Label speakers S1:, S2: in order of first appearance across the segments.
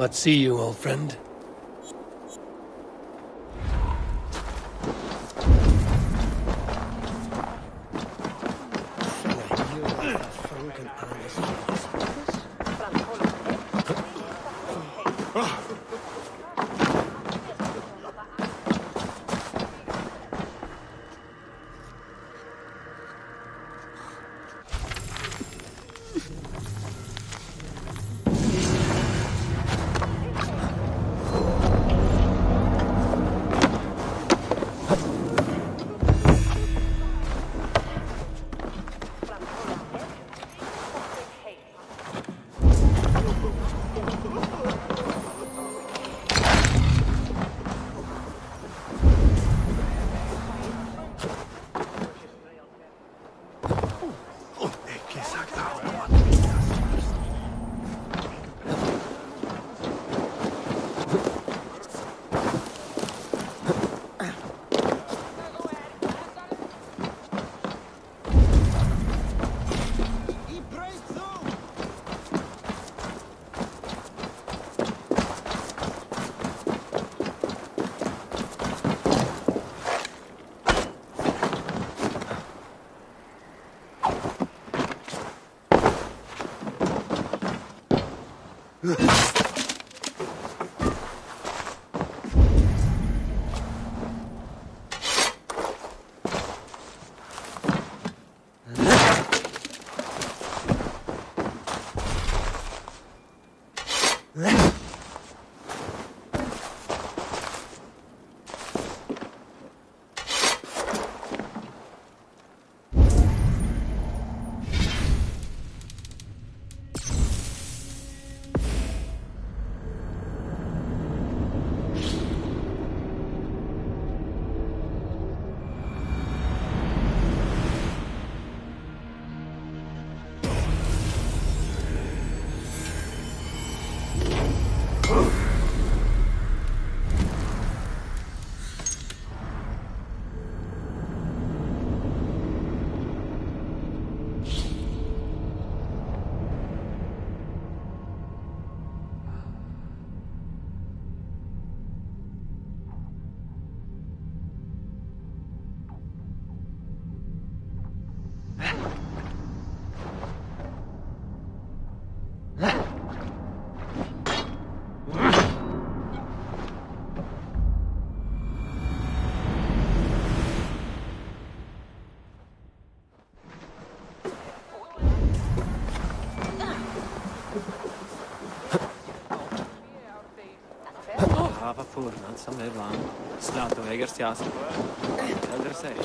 S1: What see you, old friend?
S2: Fortnat som det var. Slatovägers jazz. Eller säg.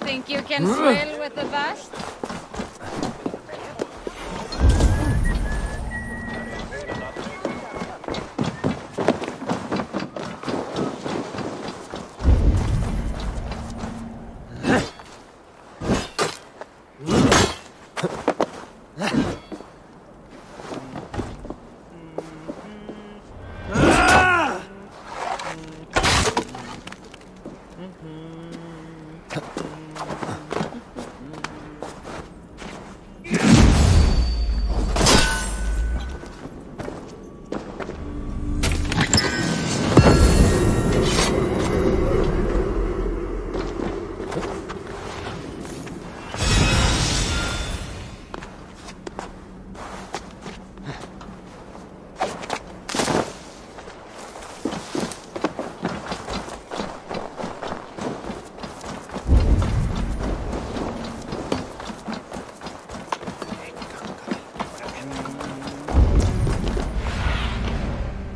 S3: Think you can swim with the best?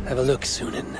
S1: Have a look, Sunan.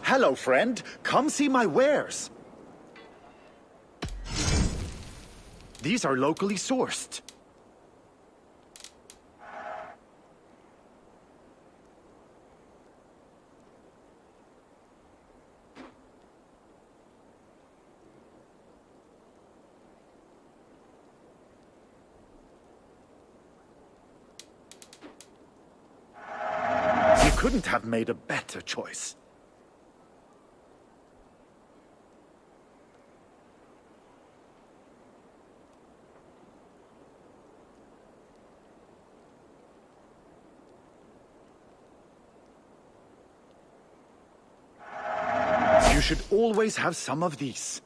S4: Hello, friend. Come see my wares. These are locally sourced. You couldn't have made a better choice. You should always have some of these.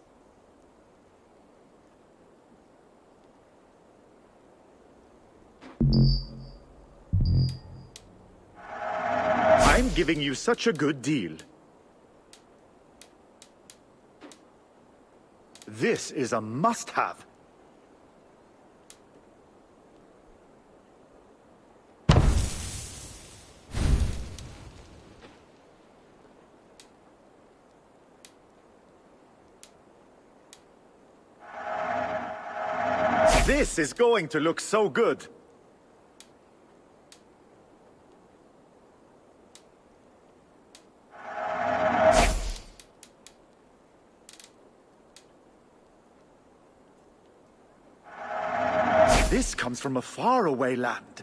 S4: I'm giving you such a good deal. This is a must-have. This is going to look so good. This comes from a faraway land.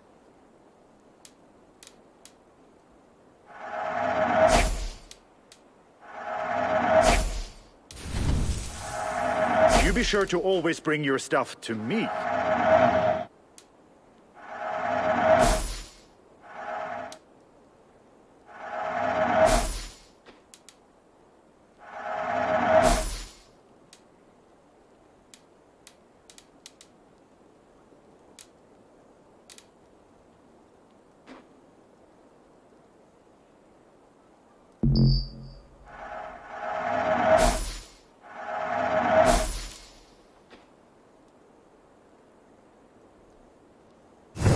S4: You be sure to always bring your stuff to me.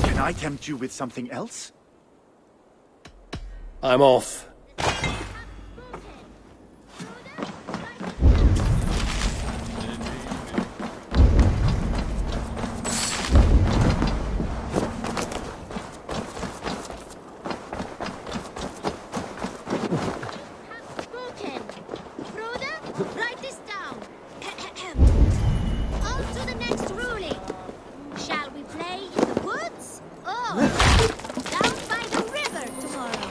S4: Can I tempt you with something else?
S1: I'm off.
S5: Write this down. On to the next ruling. Shall we play in the woods? Oh, down by the river tomorrow.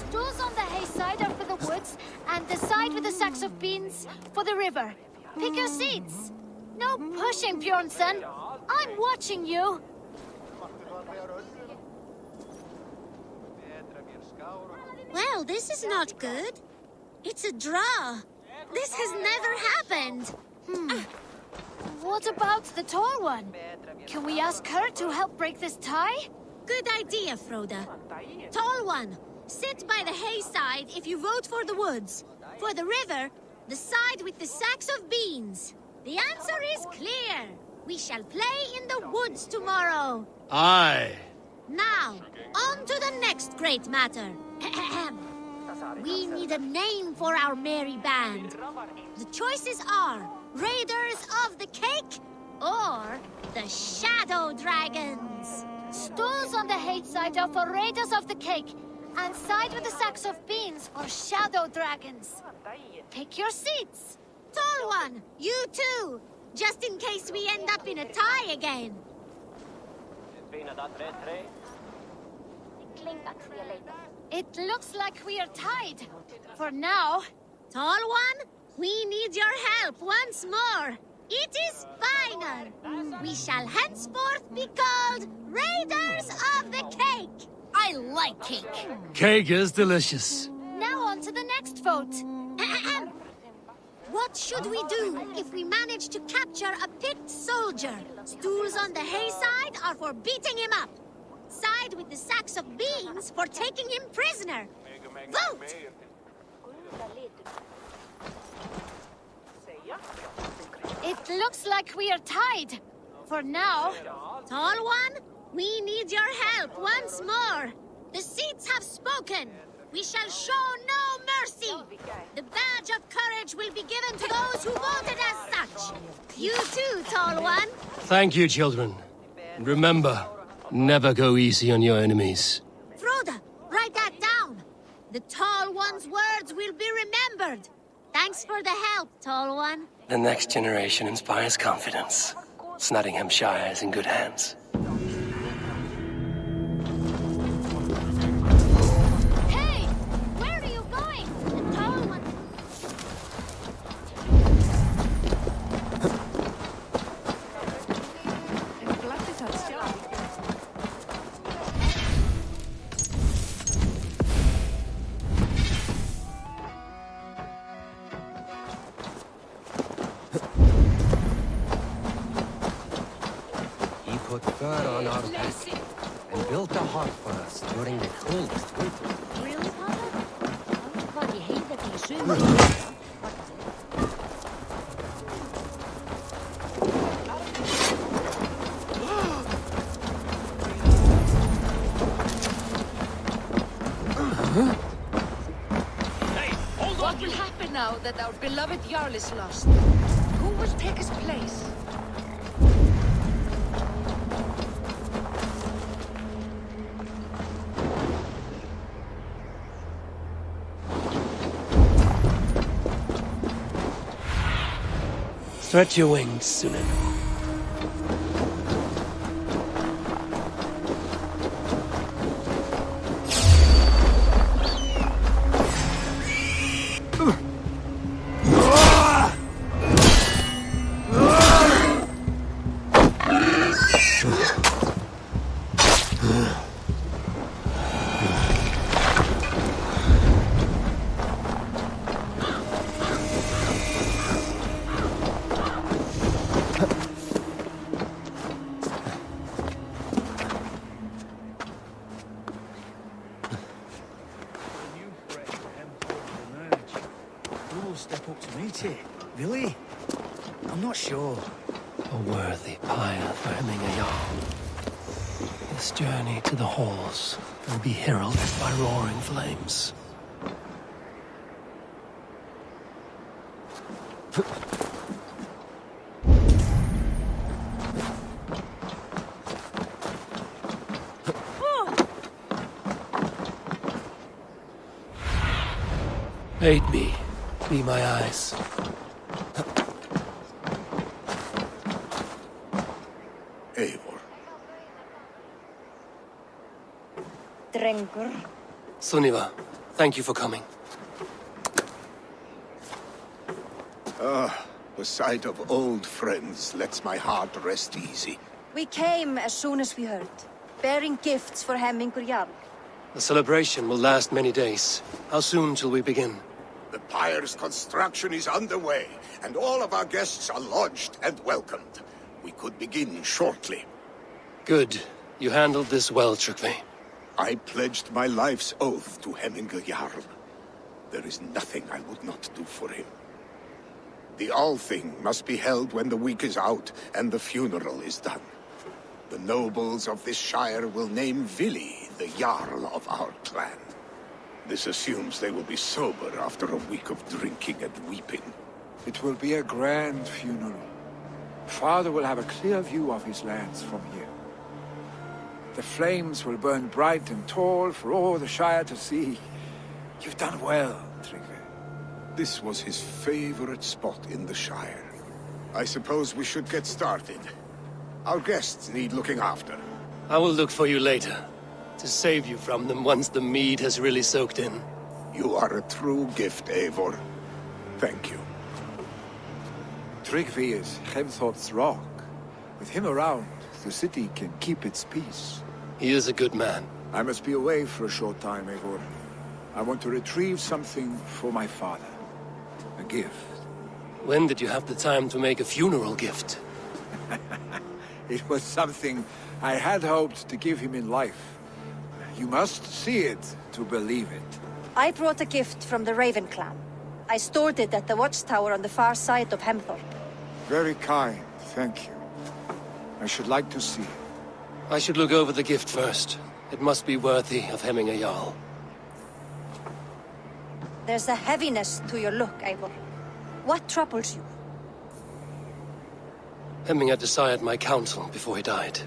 S3: Stools on the hay side are for the woods, and the side with the sacks of beans for the river. Pick your seats. No pushing, Bjornsson. I'm watching you.
S5: Well, this is not good. It's a draw. This has never happened.
S3: What about the tall one? Can we ask her to help break this tie?
S5: Good idea, Froda. Tall one, Sit by the hayside if you vote for the woods. For the river, the side with the sacks of beans. The answer is clear. We shall play in the woods tomorrow.
S1: Aye.
S5: Now, on to the next great matter. We need a name for our merry band. The choices are Raiders of the Cake or the Shadow Dragons.
S3: Stools on the hayside are for Raiders of the Cake, and side with the sacks of beans for Shadow Dragons. Pick your seats.
S5: Tall one, you too, just in case we end up in a tie again.
S3: It looks like we are tied. For now.
S5: Tall one, we need your help once more. It is final. We shall henceforth be called Raiders of the Cake.
S3: I like cake.
S1: Cake is delicious.
S3: Now on to the next vote.
S5: What should we do if we manage to capture a picked soldier? Stools on the hayside are for beating him up. Side with the sacks of beans for taking him prisoner. Vote!
S3: It looks like we are tied. For now.
S5: Tall one, we need your help once more. The seats have spoken. We shall show no mercy. The badge of courage will be given to those who voted as such. You too, Tall One.
S1: Thank you, children. And remember, never go easy on your enemies.
S5: Froda, write that down. The Tall One's words will be remembered. Thanks for the help, Tall One.
S1: The next generation inspires confidence. Nottinghamshire is in good hands.
S3: Hey! Where are you going? The Tall One.
S6: He put fur on our back and built a hut for us during the coldest winter.
S5: Really, Papa? Vad i helvete synd.
S7: What will happen now that our beloved Jarl is lost? Who will take his place?
S1: Stretch your wings, Sunan.
S8: Step up to meet it. Really? I'm not sure.
S1: A worthy pyre for hemming a yarn. This journey to the halls will be heralded by roaring flames. Aid me. Be my eyes.
S9: Eivor.
S7: Drengur.
S1: Sunniva, thank you for coming.
S9: The sight of old friends lets my heart rest easy.
S7: We came as soon as we heard, bearing gifts for Hemmingur Jarl.
S1: The celebration will last many days. How soon till we begin?
S9: The pyre's construction is underway, and all of our guests are lodged and welcomed. We could begin shortly.
S1: Good. You handled this well, TRYGVE.
S9: I pledged my life's oath to Hemminge Jarl. There is nothing I would not do for him. The Althing must be held when the week is out and the funeral is done. The nobles of this shire will name Vili the Jarl of our clan. This assumes they will be sober after a week of drinking and weeping.
S10: It will be a grand funeral. Father will have a clear view of his lands from here. The flames will burn bright and tall for all the Shire to see. You've done well, TRYGVE.
S9: This was his favorite spot in the Shire. I suppose we should get started. Our guests need looking after.
S1: I will look for you later, to save you from them once the mead has really soaked in.
S9: You are a true gift, Eivor. Thank you.
S10: TRYGVE is Hemthorpe's rock. With him around, the city can keep its peace.
S1: He is a good man.
S10: I must be away for a short time, Eivor. I want to retrieve something for my father. A gift.
S1: When did you have the time to make a funeral gift?
S10: It was something I had hoped to give him in life. You must see it to believe it.
S11: I brought a gift from the Raven clan. I stored it at the watchtower on the far side of Hemthorpe.
S10: Very kind, thank you. I should like to see it.
S1: I should look over the gift first. It must be worthy of Hemminge Jarl.
S11: There's a heaviness to your look, Eivor. What troubles you?
S1: Hemminge desired my counsel before he died.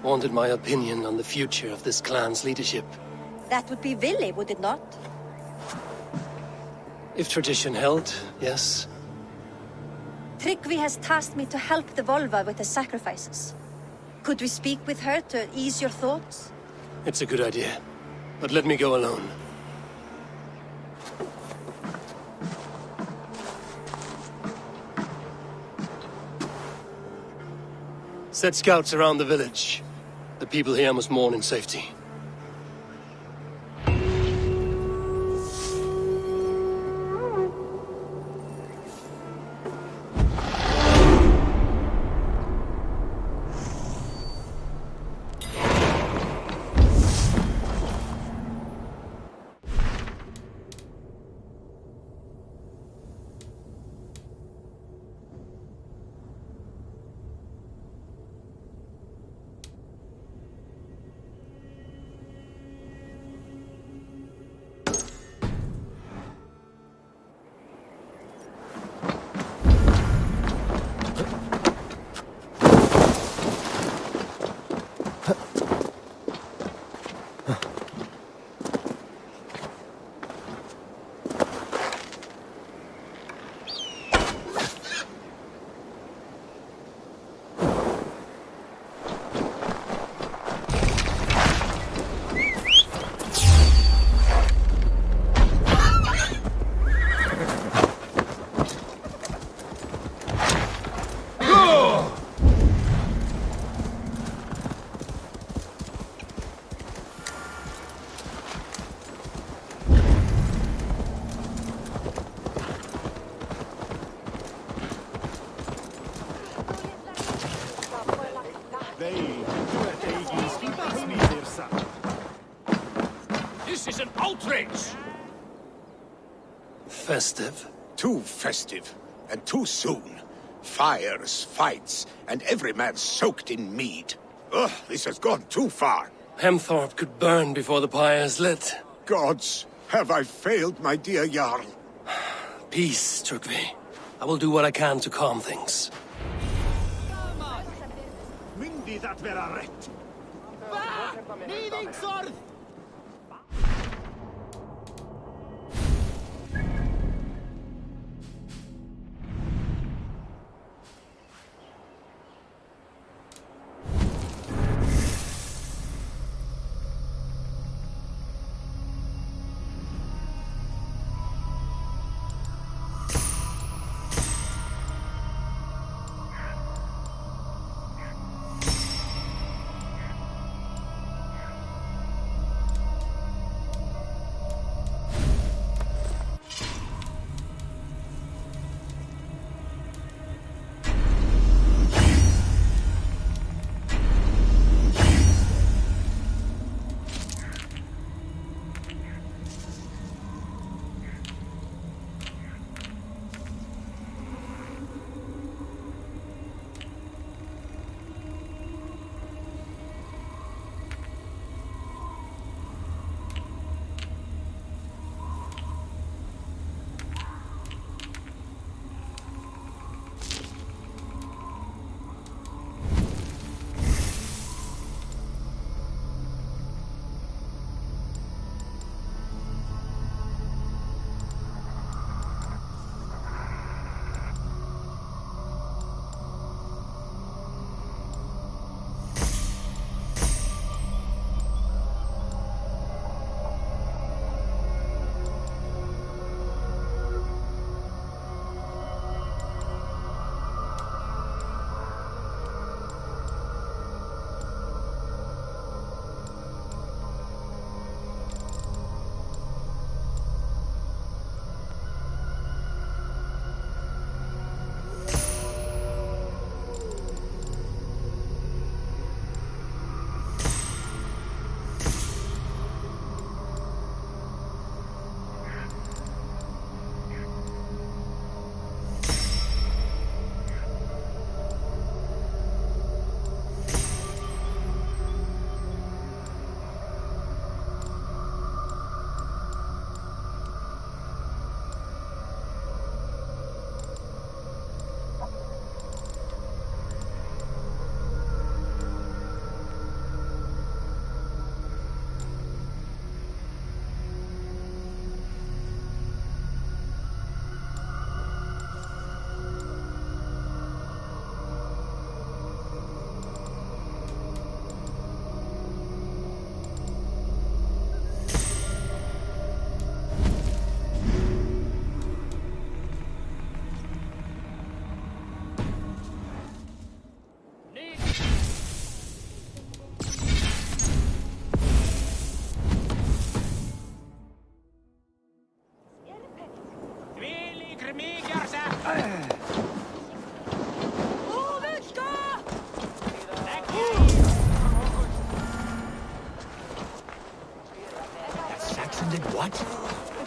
S1: Wanted my opinion on the future of this clan's leadership.
S11: That would be Vili, would it not?
S1: If tradition held, yes.
S11: TRYGVE has tasked me to help the Volva with the sacrifices. Could we speak with her to ease your thoughts?
S1: It's a good idea. But let me go alone. Set scouts around the village. The people here must mourn in safety.
S9: This is an outrage!
S1: Festive.
S9: Too festive, and too soon. Fires, fights, and every man soaked in mead. Ugh, this has gone too far.
S1: Hemthorpe could burn before the pyre's lit.
S9: Gods, have I failed my dear Jarl?
S1: Peace, TRYGVE. I will do what I can to calm things.
S4: Myndi that vera rätt?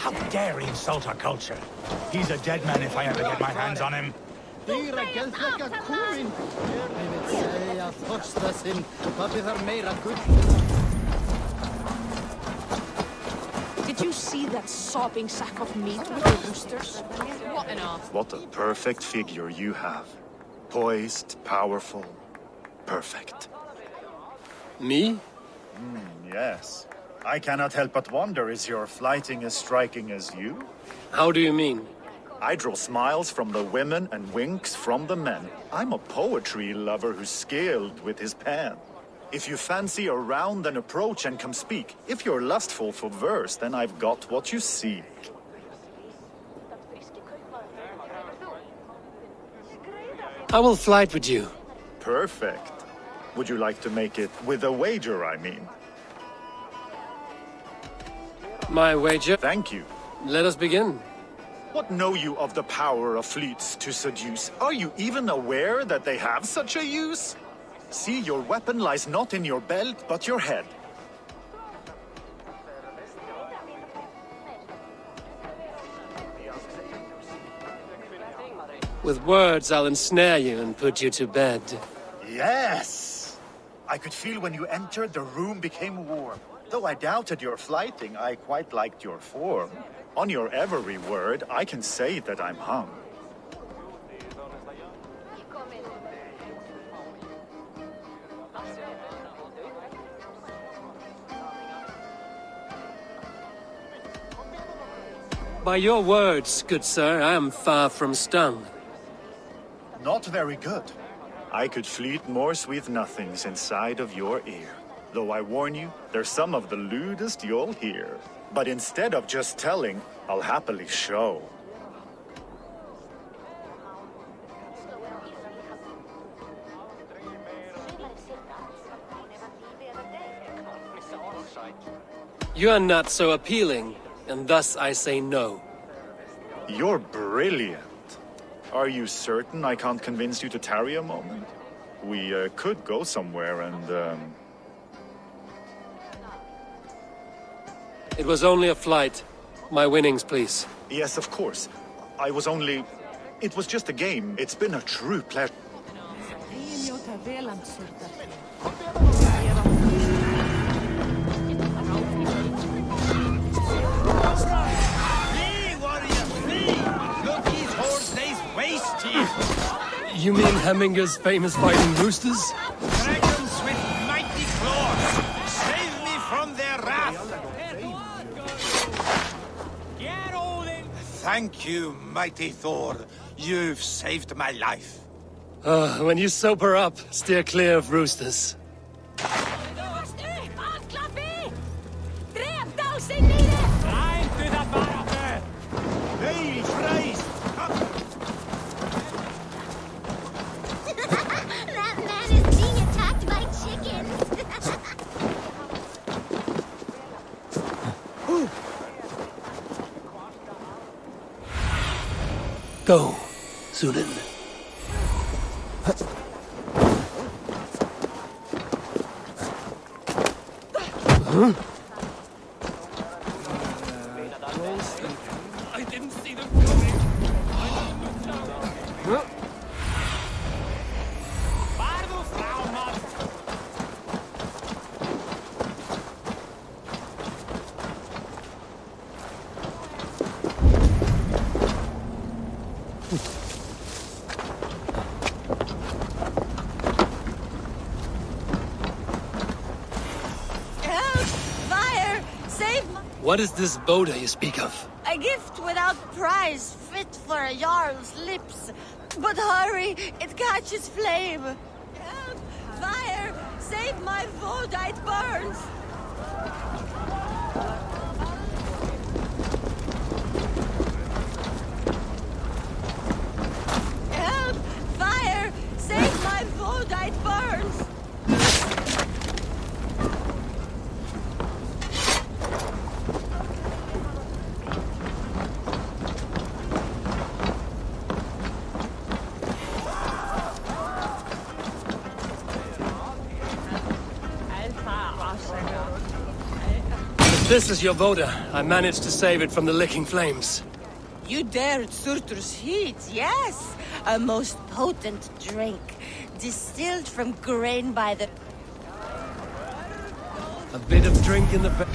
S8: How dare he insult our culture? He's a dead man if I ever get my hands on him.
S7: Did you see that sopping sack of meat with the roosters? What an ass.
S4: What a perfect figure you have. Poised, powerful, perfect.
S1: Me?
S4: Yes. I cannot help but wonder, is your flighting as striking as you?
S1: How do you mean?
S4: I draw smiles from the women and winks from the men. I'm a poetry lover who's skilled with his pen. If you fancy a round, then approach and come speak. If you're lustful for verse, then I've got what you seek.
S1: I will flight with you.
S4: Perfect. Would you like to make it with a wager, I mean?
S1: My wager?
S4: Thank you.
S1: Let us begin.
S4: What know you of the power of fleets to seduce? Are you even aware that they have such a use? See, your weapon lies not in your belt, but your head.
S1: With words, I'll ensnare you and put you to bed.
S4: Yes! I could feel when you entered, the room became warm. Though I doubted your flighting, I quite liked your form. On your every word, I can say that I'm hung.
S1: By your words, good sir, I am far from stung.
S4: Not very good. I could fleet more sweet nothings inside of your ear. Though I warn you, they're some of the lewdest you'll hear. But instead of just telling, I'll happily show.
S1: You are not so appealing, and thus I say no.
S4: You're brilliant. Are you certain I can't convince you to tarry a moment? We could go somewhere and,
S1: It was only a flight. My winnings, please.
S4: Yes, of course. It was just a game. It's been a true pleasure.
S1: You mean Hemminger's famous fighting roosters?
S12: Dragons with mighty claws! Save me from their wrath! Thank you, mighty Thor. You've saved my life.
S1: When you sober up, steer clear of roosters.
S12: Hey, Christ!
S5: That man is being attacked by chickens.
S1: Go, Zulin. Huh? I didn't see them coming. Huh? What is this Boda you speak of?
S13: A gift without price, fit for a jarl's lips. But hurry, it catches flame. Help! Fire! Save my Voda, it burns! Help! Fire! Save my Voda, it burns!
S1: This is your Voda. I managed to save it from the licking flames.
S13: You dared Surtur's heat, yes. A most potent drink, distilled from grain by the...
S1: A bit of drink in the...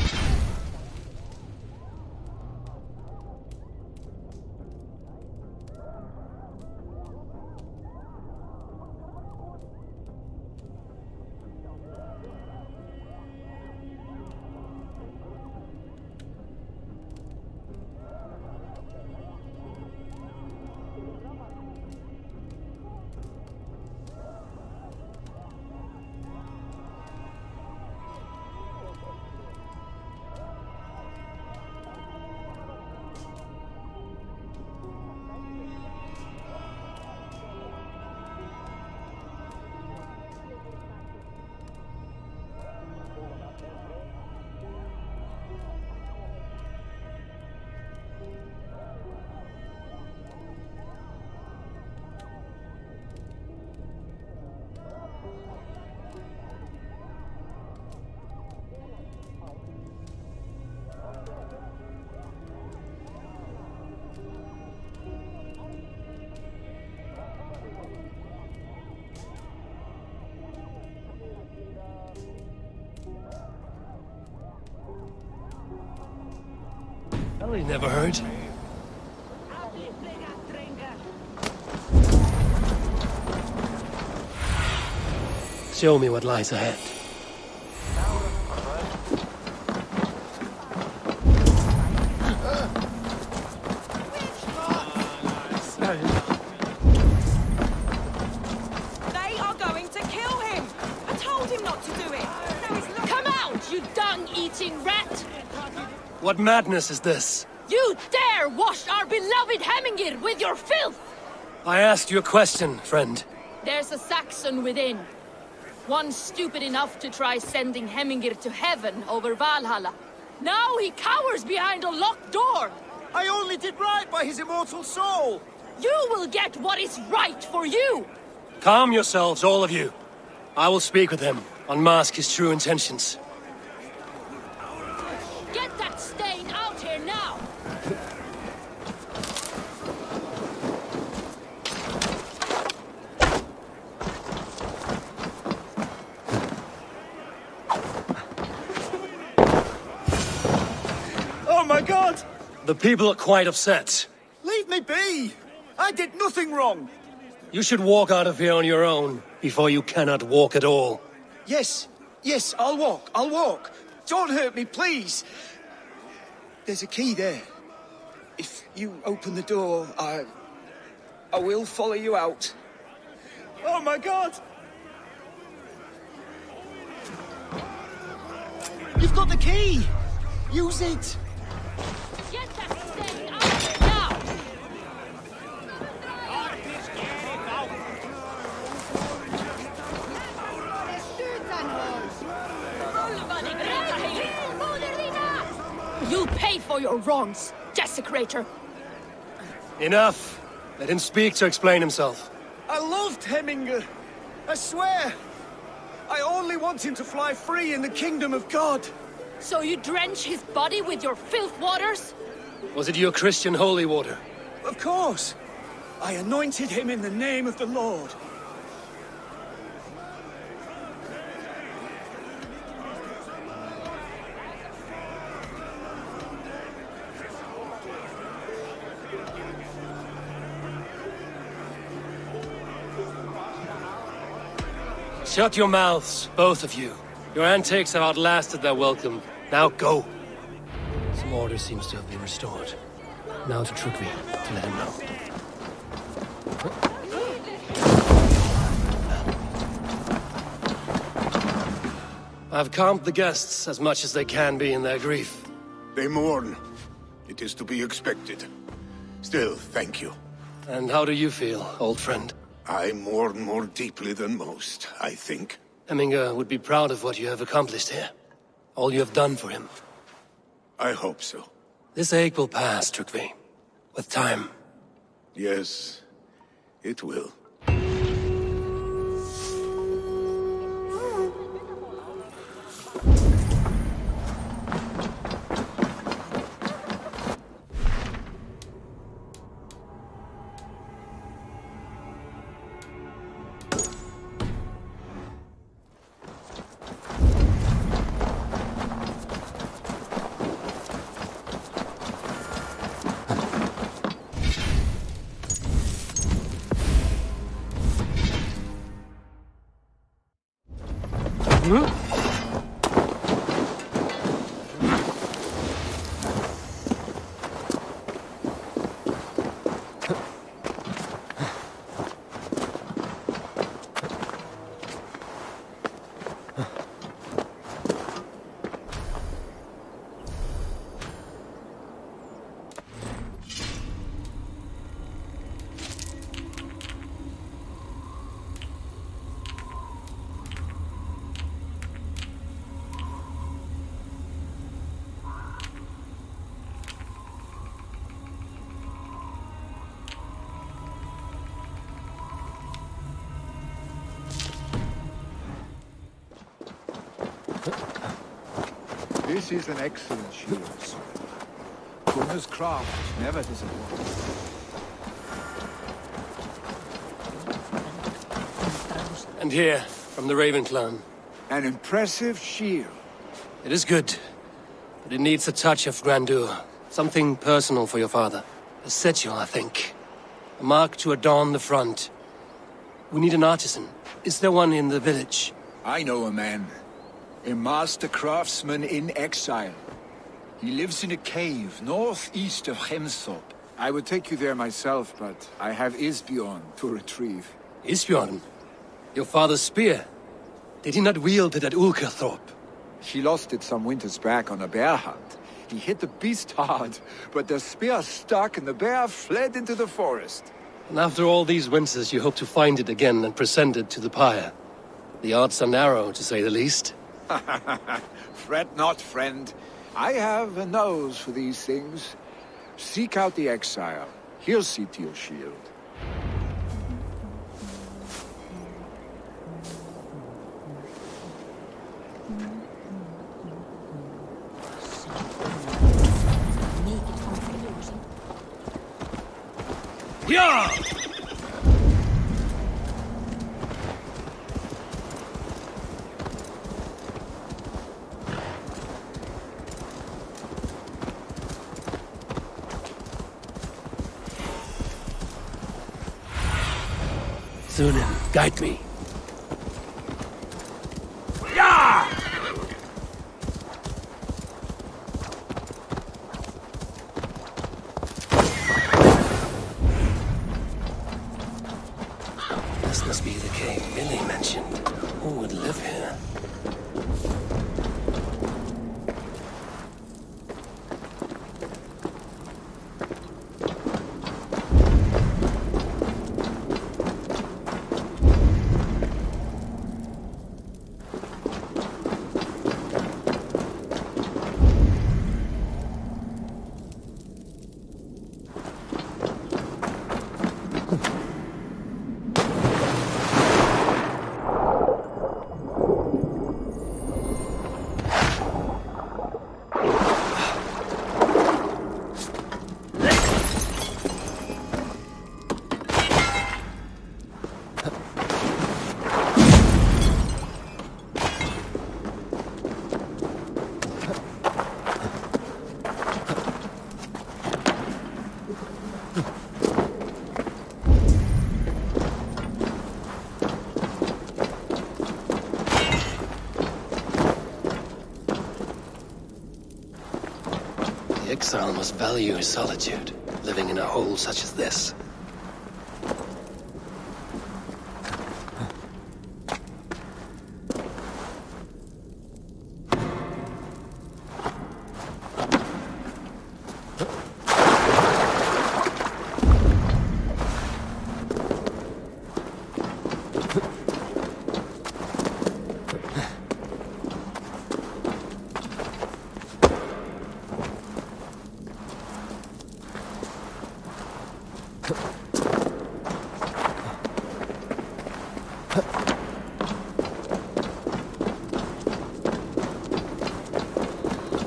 S1: Well, he never heard. Show me what lies ahead.
S7: They are going to kill him! I told him not to do it! Now he's looking... Come out, you dung-eating rat!
S1: What madness is this?
S7: You dare wash our beloved Hemingir with your filth!
S1: I asked you a question, friend.
S7: There's a Saxon within. One stupid enough to try sending Hemingir to heaven over Valhalla. Now he cowers behind a locked door!
S8: I only did right by his immortal soul!
S7: You will get what is right for you!
S1: Calm yourselves, all of you. I will speak with him, unmask his true intentions.
S7: Get that stain out here now!
S8: Oh my god!
S1: The people are quite upset.
S8: Leave me be! I did nothing wrong!
S1: You should walk out of here on your own, before you cannot walk at all.
S8: Yes, yes, I'll walk. Don't hurt me, please! There's a key there. If you open the door, I will follow you out. Oh my god! You've got the key! Use it!
S7: Get that stain out here now! You'll pay for your wrongs, desecrator!
S1: Enough! Let him speak to explain himself.
S8: I loved Hemingr. I swear. I only want him to fly free in the kingdom of God.
S7: So you drench his body with your filth waters?
S1: Was it your Christian holy water?
S8: Of course. I anointed him in the name of the Lord.
S1: Shut your mouths, both of you. Your antics have outlasted their welcome. Now go. Some order seems to have been restored. Now to TRYGVE, to let him know. I've calmed the guests as much as they can be in their grief.
S9: They mourn. It is to be expected. Still, thank you.
S1: And how do you feel, old friend?
S9: I mourn more deeply than most, I think.
S1: Hemingr would be proud of what you have accomplished here. All you have done for him.
S9: I hope so.
S1: This ache will pass, TRYGVE. With time.
S9: Yes, it will.
S10: This is an excellent shield, sir. Gunnar's craft never disappoints.
S1: And here, from the Raven clan.
S10: An impressive shield.
S1: It is good, but it needs a touch of grandeur. Something personal for your father. A sigil, I think. A mark to adorn the front. We need an artisan. Is there one in the village?
S10: I know a man. A master craftsman in exile. He lives in a cave northeast of Hemthorpe. I would take you there myself, but I have Isbjorn to retrieve.
S1: Isbjorn? Your father's spear? Did he not wield it at Ulkerthorpe?
S10: He lost it some winters back on a bear hunt. He hit the beast hard, but the spear stuck and the bear fled into the forest.
S1: And after all these winters, you hope to find it again and present it to the pyre. The odds are narrow, to say the least.
S10: Fret not, friend. I have a nose for these things. Seek out the exile. He'll see to your shield.
S1: Yeah! Sunan, guide me. Yeah! This must be the cave Billy mentioned. Who would live here? The exile must value his solitude, living in a hole such as this.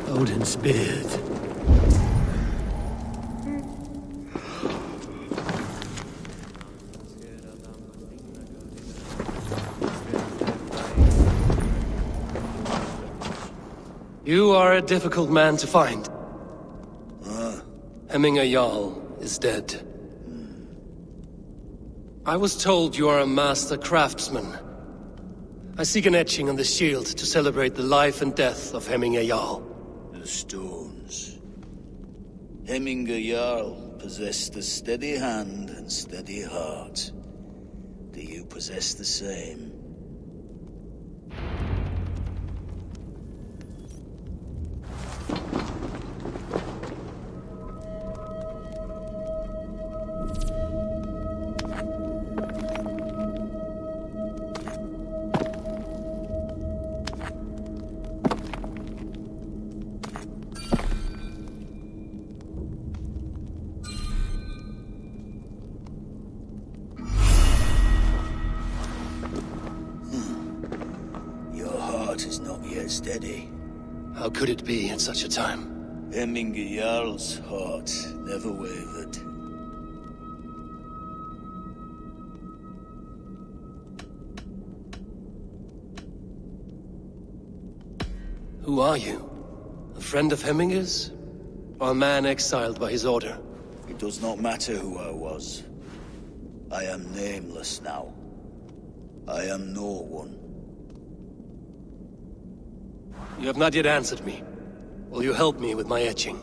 S1: Odin's beard. You are a difficult man to find. Hemminger Jarl is dead. I was told you are a master craftsman. I seek an etching on the shield to celebrate the life and death of Hemminger Jarl.
S14: The stones. Hemminger Jarl possessed a steady hand and steady heart. Do you possess the same? Is not yet steady.
S1: How could it be at such a time?
S14: Hemminger Jarl's heart never wavered.
S1: Who are you? A friend of Hemminger's? Or a man exiled by his order?
S14: It does not matter who I was. I am nameless now. I am no one.
S1: You have not yet answered me. Will you help me with my etching?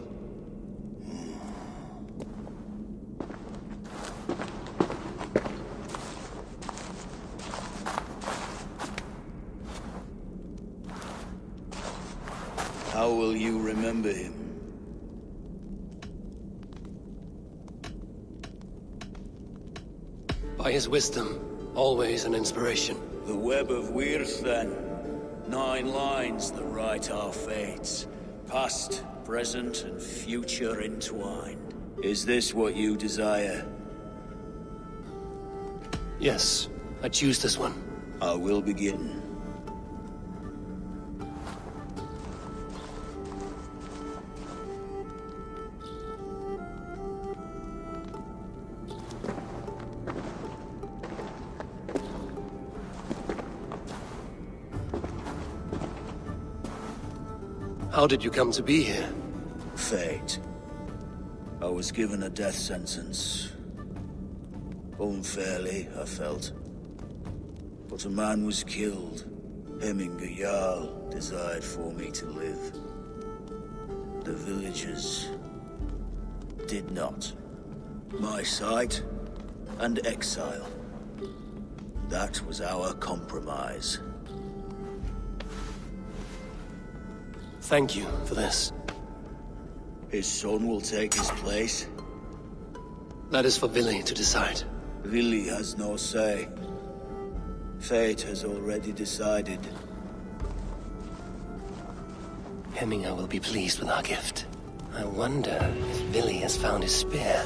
S14: How will you remember him?
S1: By his wisdom, always an inspiration.
S14: The web of Wirth, then. 9 lines that write our fates. Past, present, and future entwined. Is this what you desire?
S1: Yes, I choose this one.
S14: I will begin.
S1: How did you come to be here?
S14: Fate. I was given a death sentence. Unfairly, I felt. But a man was killed. Hemminger Jarl desired for me to live. The villagers did not. My sight and exile. That was our compromise.
S1: Thank you for this.
S14: His son will take his place.
S1: That is for Vili to decide.
S14: Vili has no say. Fate has already decided.
S1: Hemminger will be pleased with our gift. I wonder if Vili has found his spear.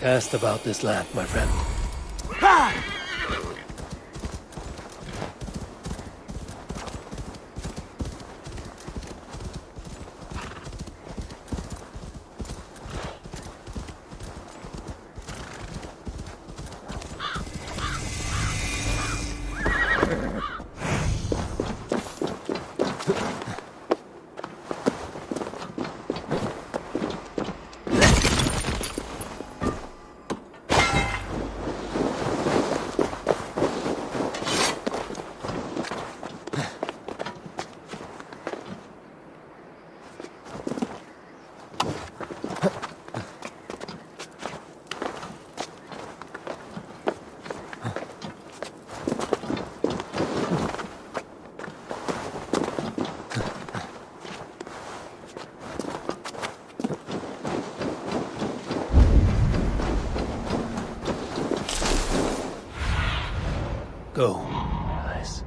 S1: Cast about this land, my friend. Go. Nice.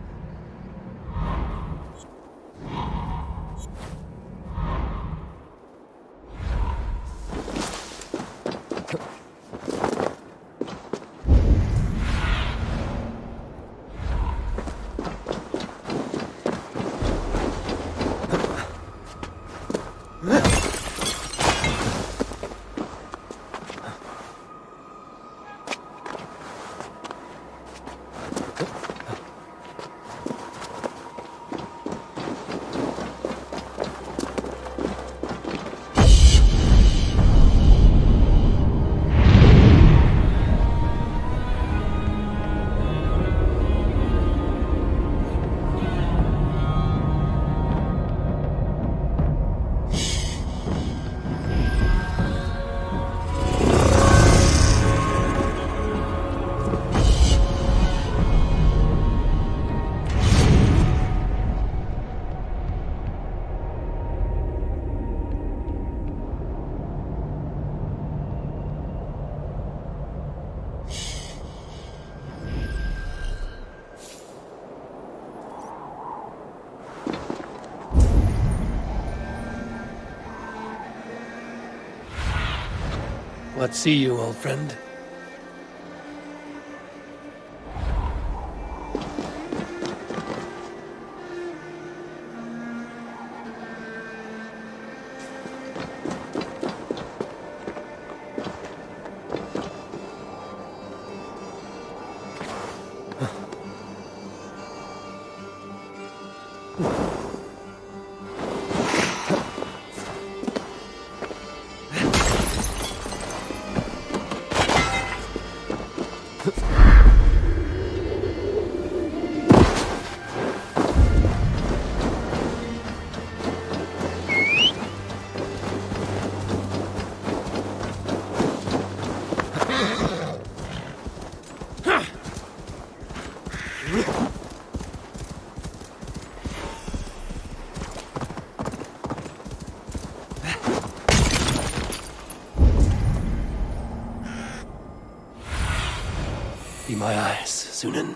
S1: What see you, old friend? Be my eyes, Sunan.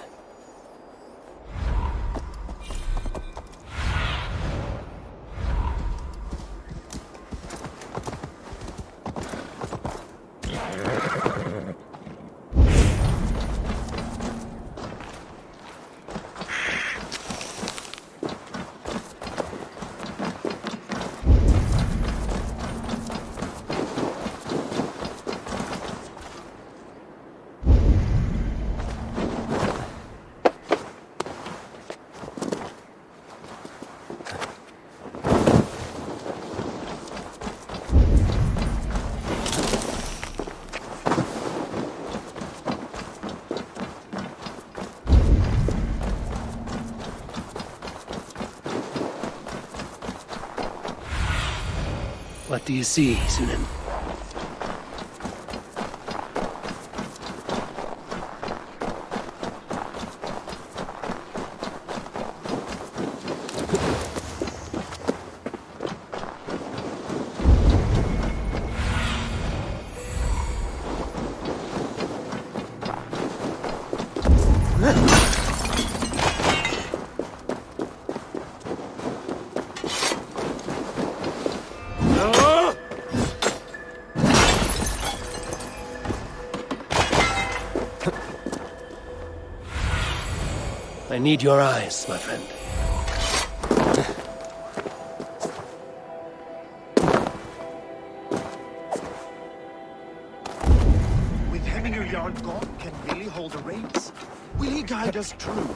S1: What do you see, Sunan? I need your eyes, my friend.
S4: With Hemminger Yard gone, can Billy hold the reins? Will he guide us true?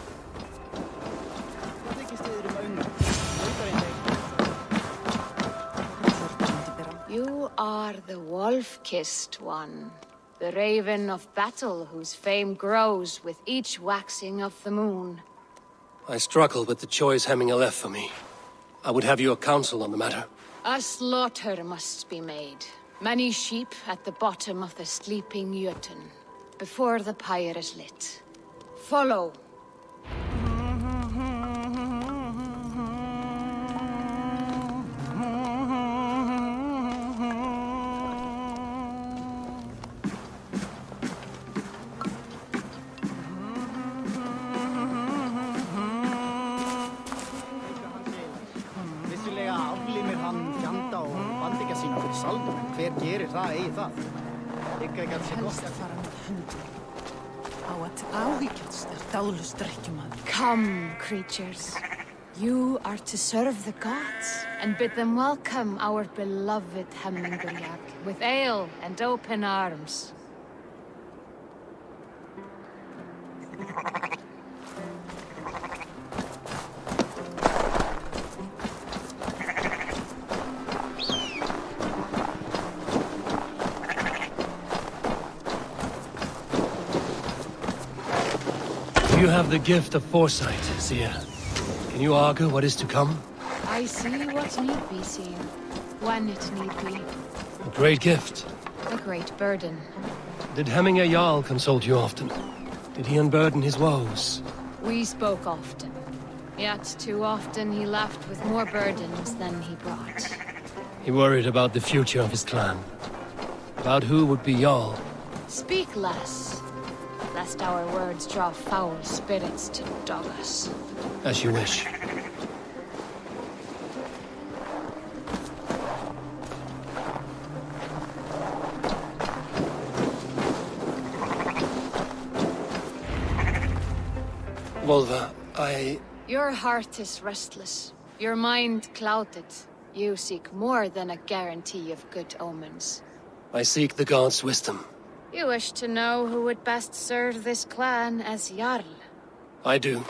S7: You are the wolf-kissed one. The raven of battle whose fame grows with each waxing of the moon.
S1: I struggle with the choice Hemminger left for me. I would have your counsel on the matter.
S7: A slaughter must be made. Many sheep at the bottom of the sleeping Jötun, before the pyre is lit. Follow. Come, creatures. You are to serve the gods, and bid them welcome our beloved Hemmingerjag with ale and open arms.
S1: You have the gift of foresight, Seer. Can you argue what is to come?
S7: I see what need be seen, when it need be.
S1: A great gift.
S7: A great burden.
S1: Did Hemminger Jarl consult you often? Did he unburden his woes?
S7: We spoke often. Yet too often he left with more burdens than he brought.
S1: He worried about the future of his clan. About who would be Jarl.
S7: Speak less, lest our words draw foul spirits to dog us.
S1: As you wish. Volva,
S7: Your heart is restless. Your mind clouded. You seek more than a guarantee of good omens.
S1: I seek the gods' wisdom.
S7: You wish to know who would best serve this clan as Jarl.
S1: I do.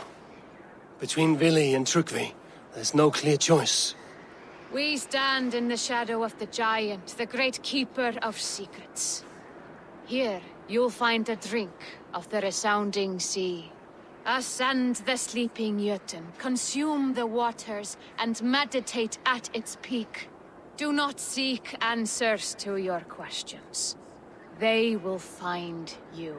S1: Between Vili and TRYGVE, there's no clear choice.
S7: We stand in the shadow of the giant, the great keeper of secrets. Here, you'll find a drink of the resounding sea. Ascend the sleeping Jötun, consume the waters, and meditate at its peak. Do not seek answers to your questions. They will find you.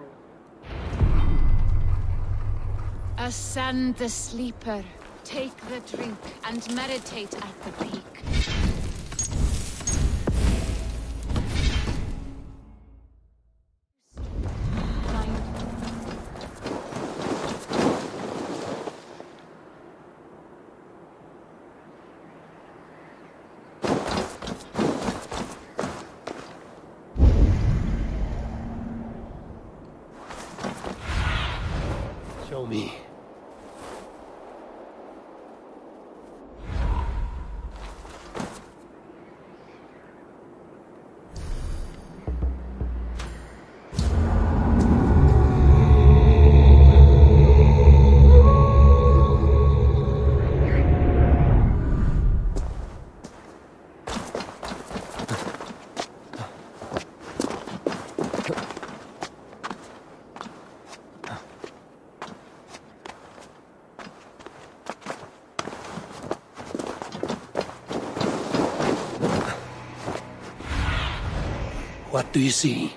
S7: Ascend the sleeper, take the drink, and meditate at the peak.
S1: Show me. What do you see?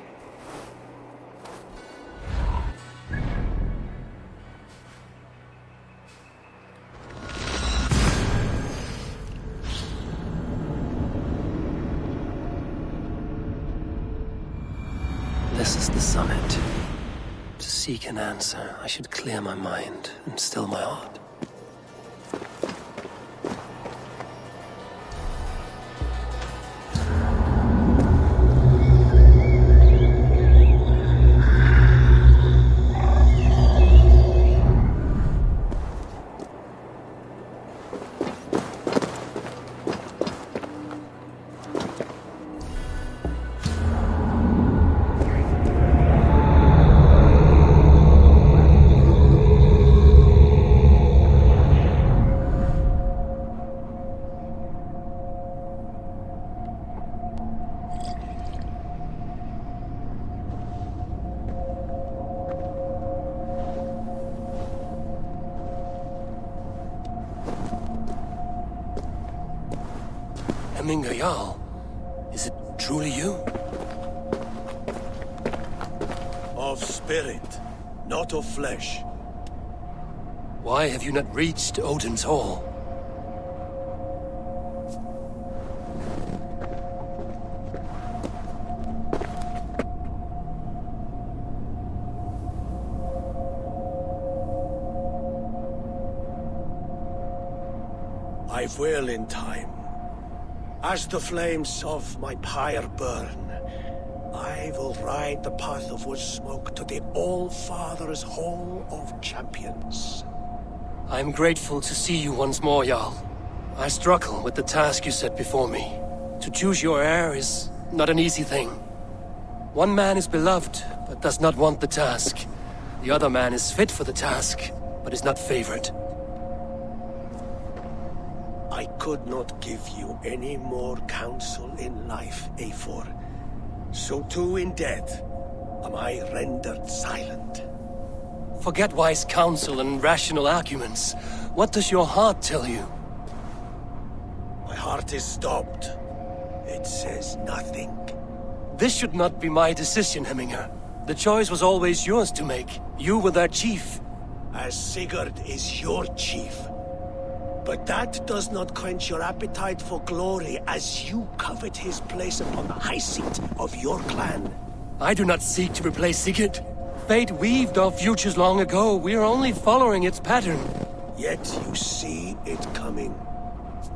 S1: This is the summit. To seek an answer, I should clear my mind and still my heart. Jarl, is it truly you?
S12: Of spirit, not of flesh.
S1: Why have you not reached Odin's Hall?
S12: I will in time. As the flames of my pyre burn, I will ride the path of wood smoke to the All-Father's Hall of Champions.
S1: I am grateful to see you once more, Jarl. I struggle with the task you set before me. To choose your heir is not an easy thing. One man is beloved, but does not want the task. The other man is fit for the task, but is not favored.
S12: I could not give you any more counsel in life, Eivor. So too in death am I rendered silent.
S1: Forget wise counsel and rational arguments. What does your heart tell you?
S12: My heart is stopped. It says nothing.
S1: This should not be my decision, Hemminger. The choice was always yours to make. You were their chief.
S12: As Sigurd is your chief. But that does not quench your appetite for glory as you covet his place upon the high seat of your clan.
S1: I do not seek to replace Sigurd. Fate weaved our futures long ago. We are only following its pattern.
S12: Yet you see it coming.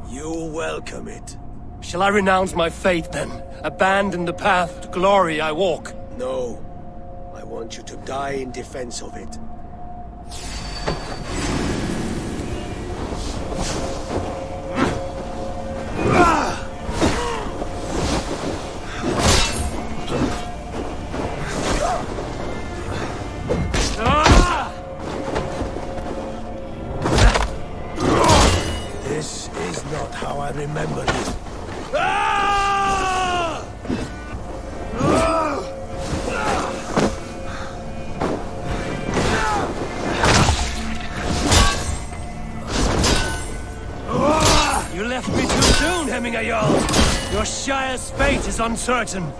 S12: You welcome it.
S1: Shall I renounce my faith then? Abandon the path to glory I walk?
S12: No. I want you to die in defense of it. This is not how I remember it.
S1: You left me too soon, Hemminger Jarl. Your Shire's fate is uncertain.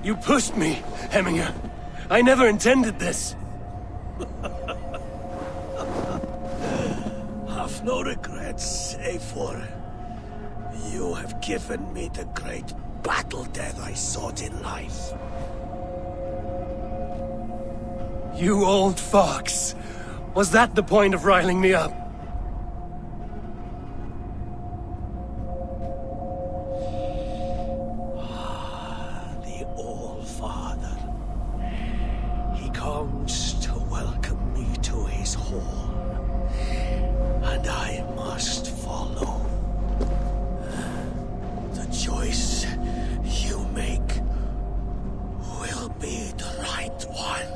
S1: You pushed me, Hemminger. I never intended this.
S12: Have no regrets, Eivor. You have given me the great battle death I sought in life.
S1: You old fox! Was that the point of riling me up?
S12: The All-Father. He comes to welcome me to his hall. And I must follow. The choice you make will be the right one.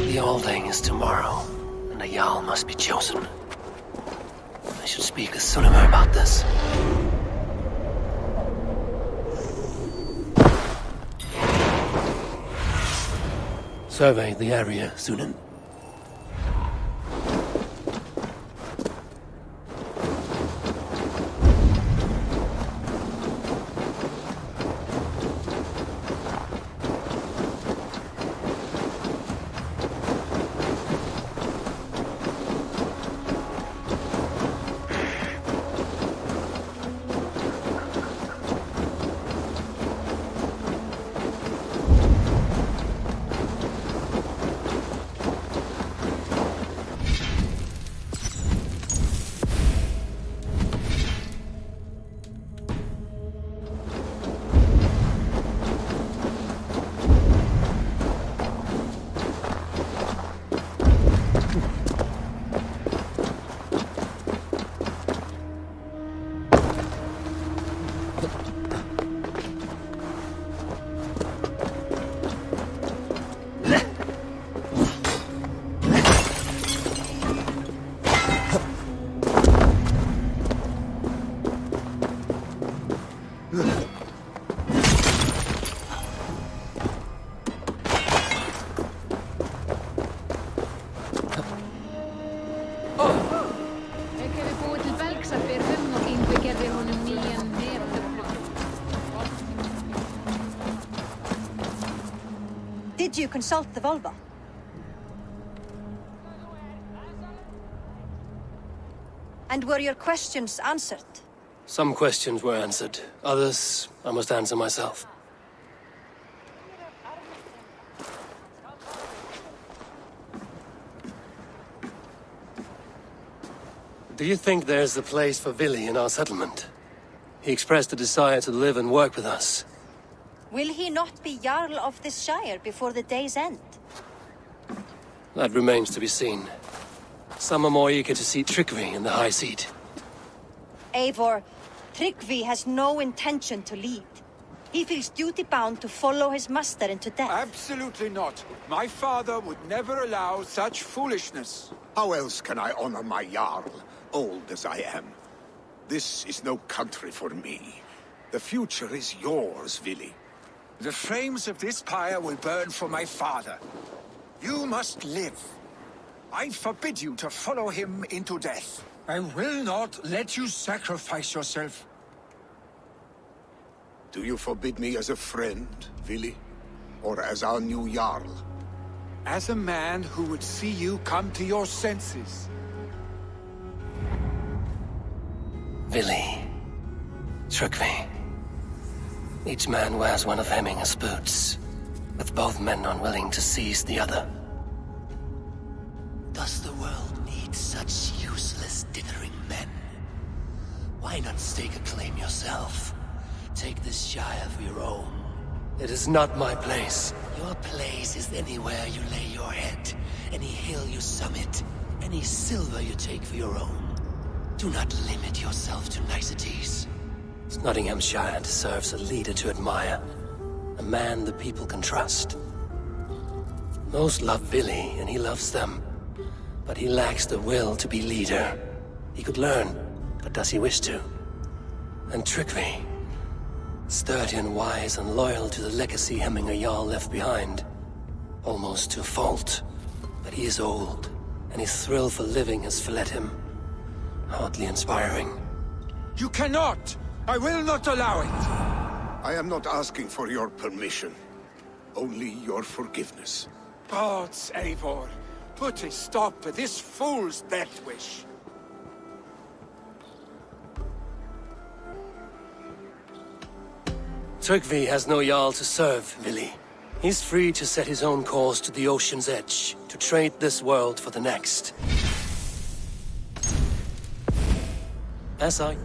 S1: The Alding is tomorrow, and a Jarl must be chosen. I should speak with Sunnema about this. Survey the area, Sunan.
S11: Did you consult the Volva? And were your questions answered?
S1: Some questions were answered. Others, I must answer myself. Do you think there's a place for Vili in our settlement? He expressed a desire to live and work with us.
S11: Will he not be Jarl of this Shire before the day's end?
S1: That remains to be seen. Some are more eager to see TRYGVE in the high seat.
S11: Eivor, TRYGVE has no intention to lead. He feels duty-bound to follow his master into death.
S10: Absolutely not. My father would never allow such foolishness.
S9: How else can I honor my Jarl, old as I am? This is no country for me. The future is yours, Vili.
S10: The flames of this pyre will burn for my father. You must live. I forbid you to follow him into death. I will not let you sacrifice yourself.
S9: Do you forbid me as a friend, Vili? Or as our new Jarl?
S10: As a man who would see you come to your senses.
S1: Vili. TRYGVE. Each man wears one of Hemminger's boots, with both men unwilling to seize the other.
S15: Does the world need such useless dithering men? Why not stake a claim yourself? Take this Shire for your own.
S1: It is not my place.
S15: Your place is anywhere you lay your head, any hill you summit, any silver you take for your own. Do not limit yourself to niceties.
S1: Nottinghamshire deserves a leader to admire. A man the people can trust. Most love Vili, and he loves them. But he lacks the will to be leader. He could learn, but does he wish to? And TRYGVE, sturdy and wise and loyal to the legacy Hemminger Jarl left behind. Almost to a fault. But he is old, and his thrill for living has fled him. Hardly inspiring.
S10: You cannot! I will not allow it!
S9: I am not asking for your permission. Only your forgiveness.
S10: Gods, Eivor, put a stop to this fool's death wish.
S1: TRYGVE has no Jarl to serve, Vili. He's free to set his own course to the ocean's edge, to trade this world for the next. As I...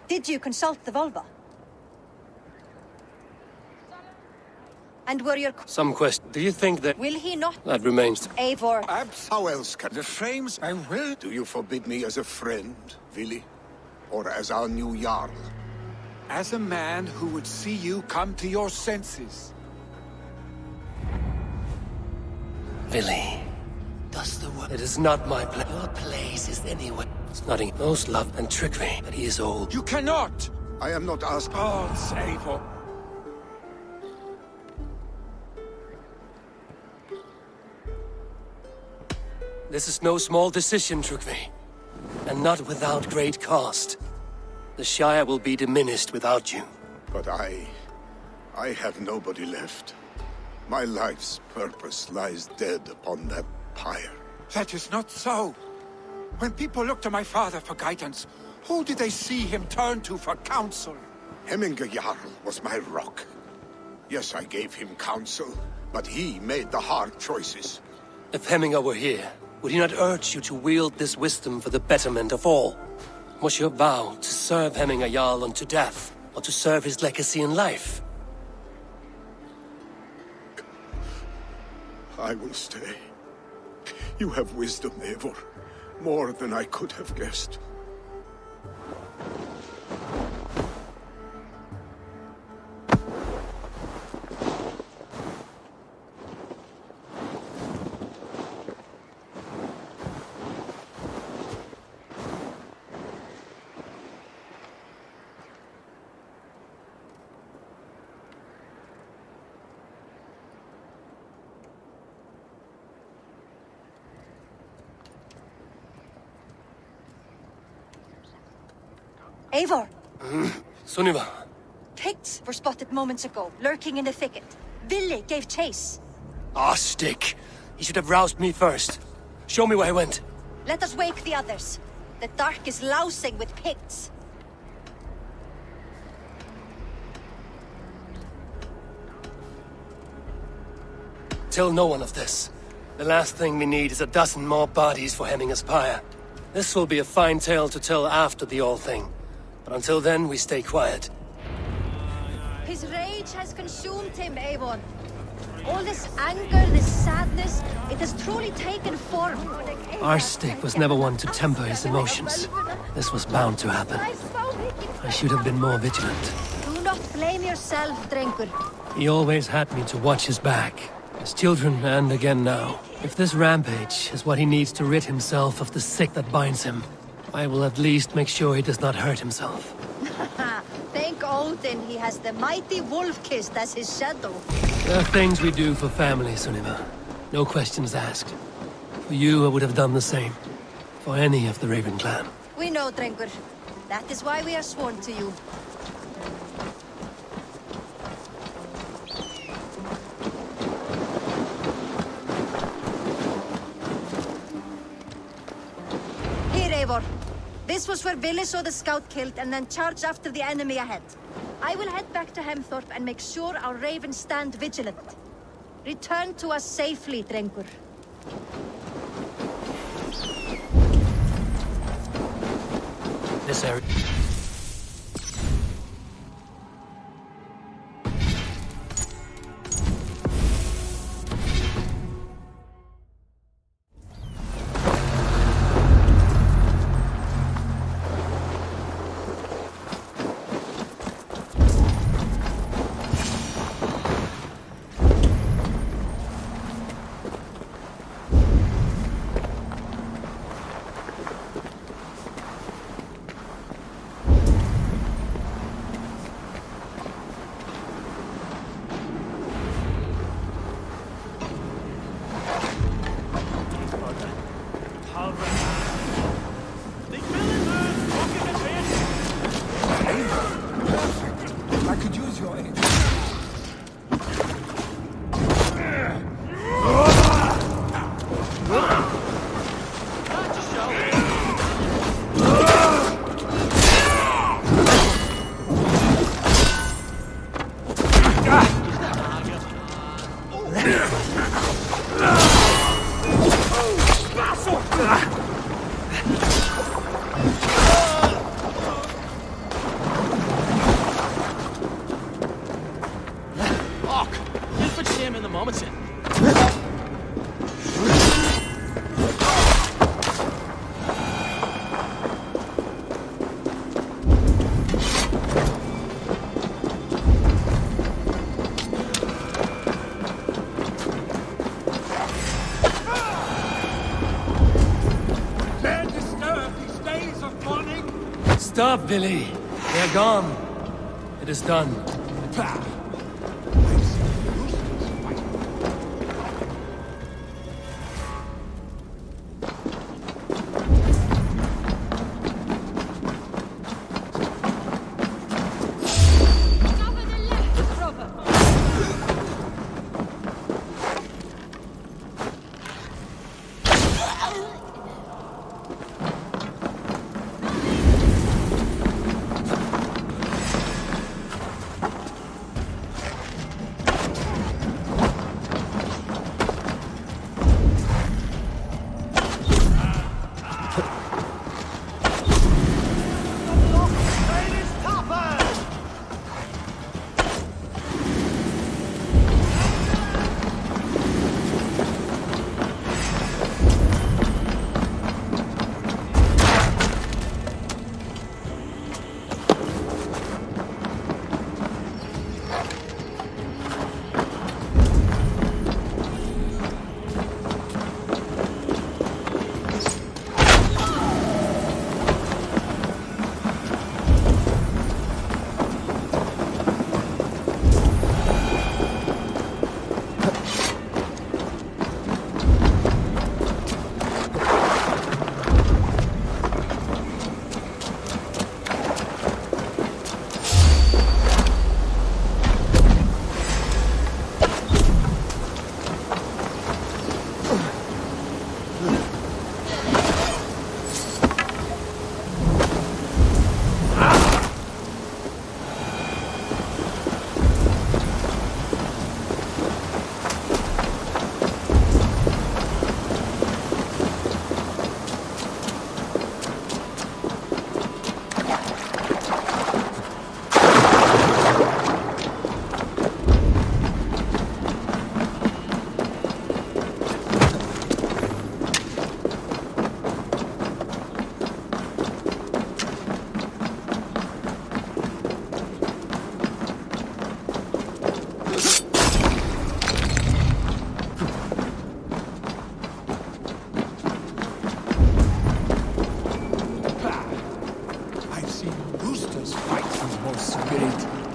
S11: Did you consult the Volva? And were your...
S1: Some question. Do you think that...
S11: Will he not...
S1: That remains...
S11: Eivor...
S9: How else can... The flames I will... Do you forbid me as a friend, Vili? Or as our new Jarl?
S10: As a man who would see you come to your senses.
S1: Vili.
S15: Does the work...
S1: It is not my place.
S15: Your place is anywhere.
S1: It's nothing. Most love and TRYGVE, but he is old.
S10: You cannot!
S9: I am not asking...
S10: Gods, Eivor.
S1: This is no small decision, TRYGVE. And not without great cost. The Shire will be diminished without you.
S9: But I have nobody left. My life's purpose lies dead upon that pyre.
S10: That is not so. When people look to my father for guidance, who did they see him turn to for counsel?
S9: Hemminger Jarl was my rock. Yes, I gave him counsel, but he made the hard choices.
S1: If Hemminger were here, would he not urge you to wield this wisdom for the betterment of all? Was your vow to serve Hemminger Jarl unto death, or to serve his legacy in life?
S9: I will stay. You have wisdom, Eivor. More than I could have guessed.
S11: Eivor!
S1: Sunniva!
S11: Picts were spotted moments ago, lurking in the thicket. Vili gave chase.
S1: Ah, stick! He should have roused me first. Show me where he went.
S11: Let us wake the others. The dark is lousing with Picts.
S1: Tell no one of this. The last thing we need is a dozen more bodies for Hemminger's pyre. This will be a fine tale to tell after the all-thing. But until then, we stay quiet.
S11: His rage has consumed him, Eivor. All this anger, this sadness, it has truly taken form.
S1: Our stick was never one to temper his emotions. This was bound to happen. I should have been more vigilant.
S11: Do not blame yourself, Drengur.
S1: He always had me to watch his back. As children, and again now. If this rampage is what he needs to rid himself of the sick that binds him, I will at least make sure he does not hurt himself.
S11: Thank Odin he has the mighty Wolf-Kissed as his shadow.
S1: There are things we do for family, Sunniva. No questions asked. For you, I would have done the same. For any of the Raven clan.
S11: We know, Drengur. That is why we are sworn to you. Here, Eivor. This was where Billy saw the scout killed and then charged after the enemy ahead. I will head back to Hemthorpe and make sure our ravens stand vigilant. Return to us safely, Drengur.
S1: This area.
S10: I could use your aid. Stop, Billy. They're gone. It is done.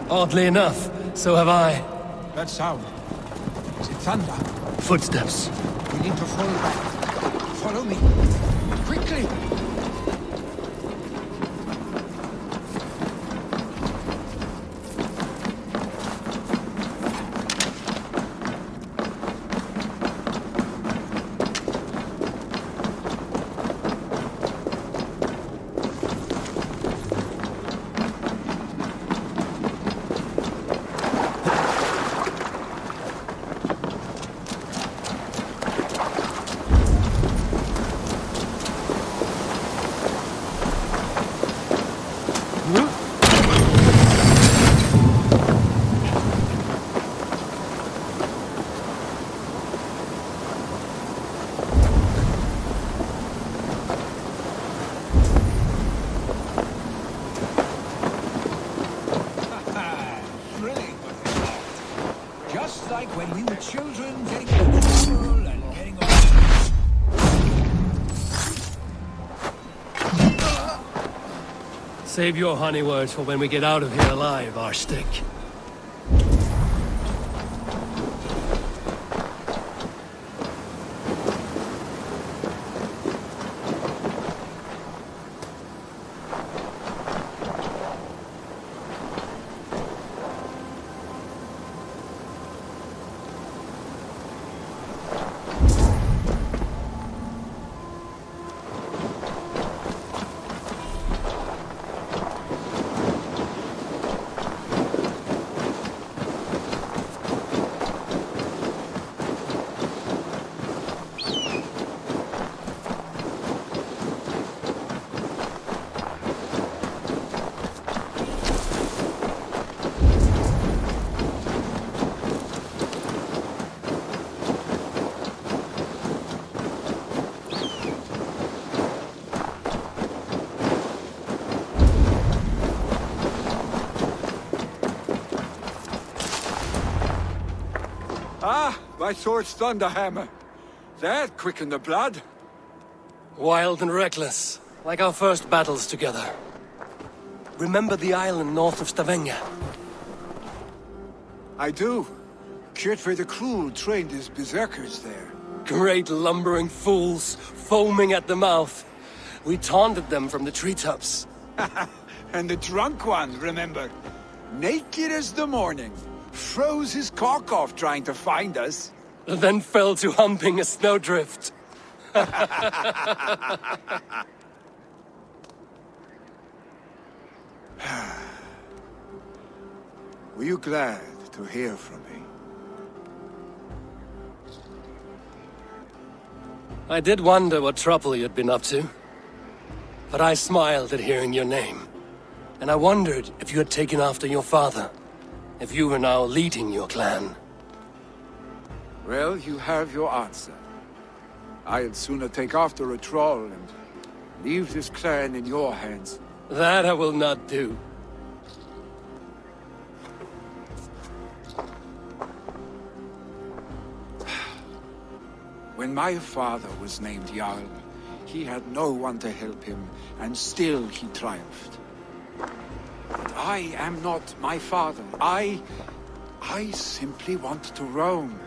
S10: Oddly enough, so have I. That sound. Is it thunder?
S1: Footsteps.
S10: We need to fall back. Follow me. Quickly! children getting into trouble and getting away.
S1: Save your honey words for when we get out of here alive, Arstick.
S10: Ah, my sword's thunderhammer. That quickened the blood.
S1: Wild and reckless, like our first battles together. Remember the island north of Stavanger?
S10: I do. TRYGVE the Cruel trained his berserkers there.
S1: Great lumbering fools, foaming at the mouth. We taunted them from the treetops.
S10: And the drunk one, remember? Naked as the morning. Froze his cock off trying to find us.
S1: Then fell to humping a snowdrift.
S10: Were you glad to hear from me?
S1: I did wonder what trouble you'd been up to. But I smiled at hearing your name. And I wondered if you had taken after your father. If you were now leading your clan.
S10: Well, you have your answer. I'd sooner take after a troll and leave this clan in your hands.
S1: That I will not do.
S10: When my father was named Jarl, he had no one to help him, and still he triumphed. But I am not my father. I simply want to roam.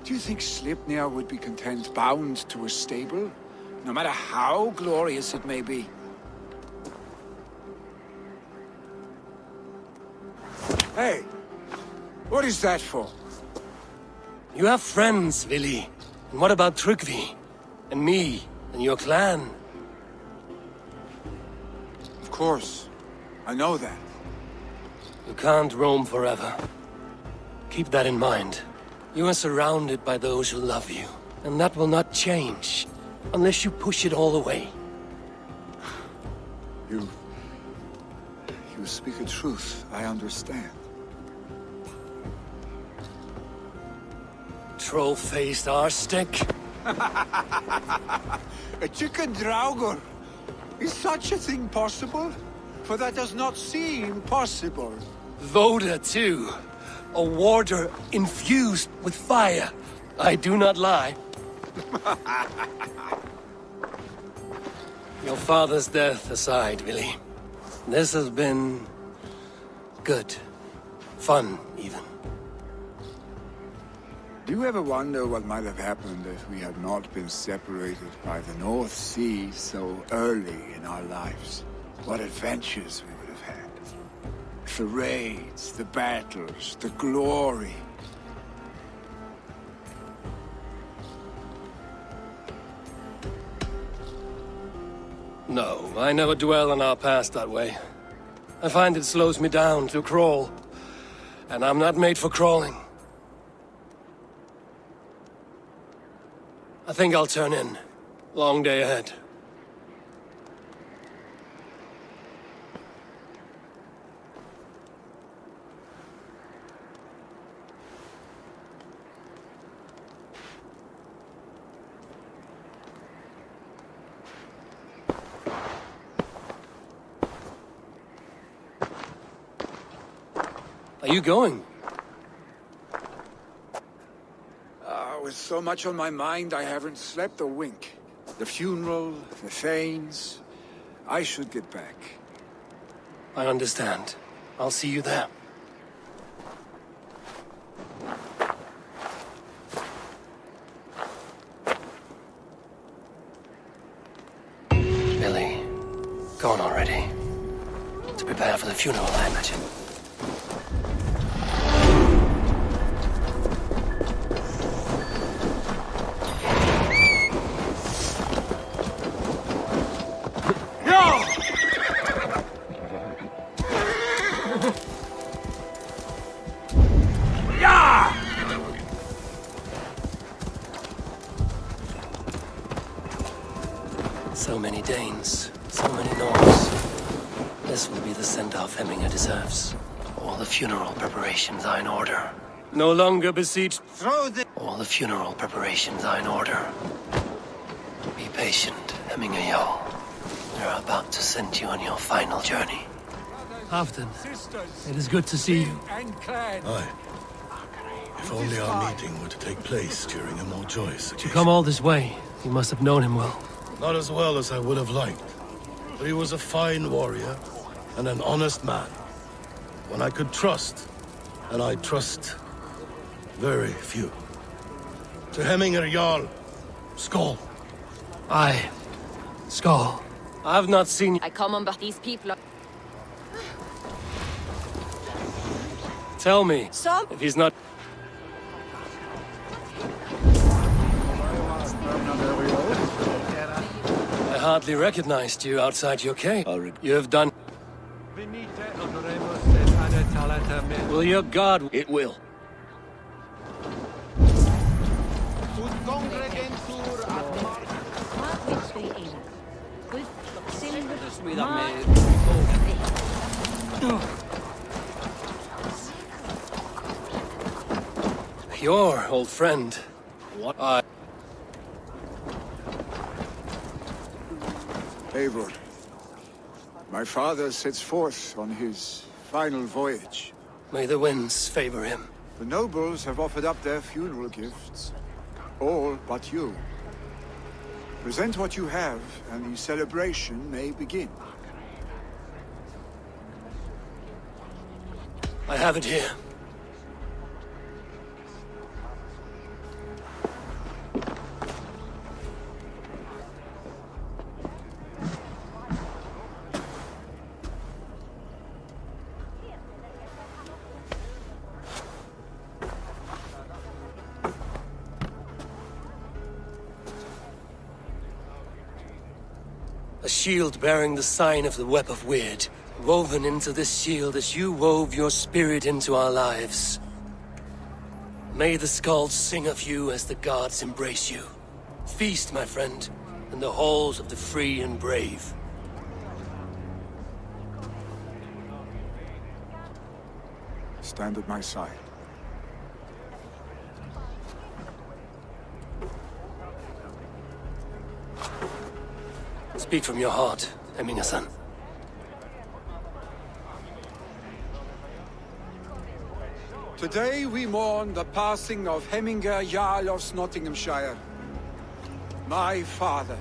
S10: Do you think Sleipnir would be content bound to a stable? No matter how glorious it may be? Hey! What is that for?
S1: You have friends, Vili. And what about TRYGVE? And me? And your clan?
S10: Of course. I know that.
S1: You can't roam forever. Keep that in mind. You are surrounded by those who love you. And that will not change. Unless you push it all away.
S10: You speak a truth. I understand.
S1: Troll-faced Arstick.
S10: A chicken Draugr! Is such a thing possible? For that does not seem possible.
S1: Voda, too. A warder infused with fire. I do not lie. Your father's death aside, Vili. This has been... good. Fun, even.
S10: Do you ever wonder what might have happened if we had not been separated by the North Sea so early in our lives? What adventures we would have had. The raids, the battles, the glory.
S1: No, I never dwell on our past that way. I find it slows me down to crawl. And I'm not made for crawling. I think I'll turn in. Long day ahead. Are you going?
S10: With so much on my mind, I haven't slept a wink. The funeral, the Thanes. I should get back.
S1: I understand. I'll see you there. Billy, gone already. To prepare for the funeral, I imagine. So many Danes, so many Norse. This will be the send-off Hemminger deserves. All the funeral preparations are in order. No longer beseech. All the funeral preparations are in order. Be patient, Hemminger Jarl. They're about to send you on your final journey. Halfdan, it is good to see you.
S16: Aye. If only our meeting were to take place during a more joyous
S1: To
S16: occasion.
S1: come all this way, you must have known him well.
S16: Not as well as I would have liked. But he was a fine warrior and an honest man. One I could trust, and I trust very few. To Hemminger Jarl, Skål.
S1: Aye, Skål. I've not seen you.
S17: I come on, but these people are...
S1: Tell me, if he's not... I hardly recognized you outside your cave. You have done... Will your god...
S14: It will.
S1: Your old friend. What I...
S10: Eivor, my father sets forth on his final voyage.
S1: May the winds favor him.
S10: The nobles have offered up their funeral gifts. All but you. Present what you have, and the celebration may begin.
S1: I have it here. A shield bearing the sign of the Web of Weird, woven into this shield as you wove your spirit into our lives. May the skulls sing of you as the gods embrace you. Feast, my friend, in the halls of the free and brave.
S10: Stand at my side.
S1: Speak from your heart, Hemminger-son.
S10: Today we mourn the passing of Hemminger Jarl of Nottinghamshire. My father.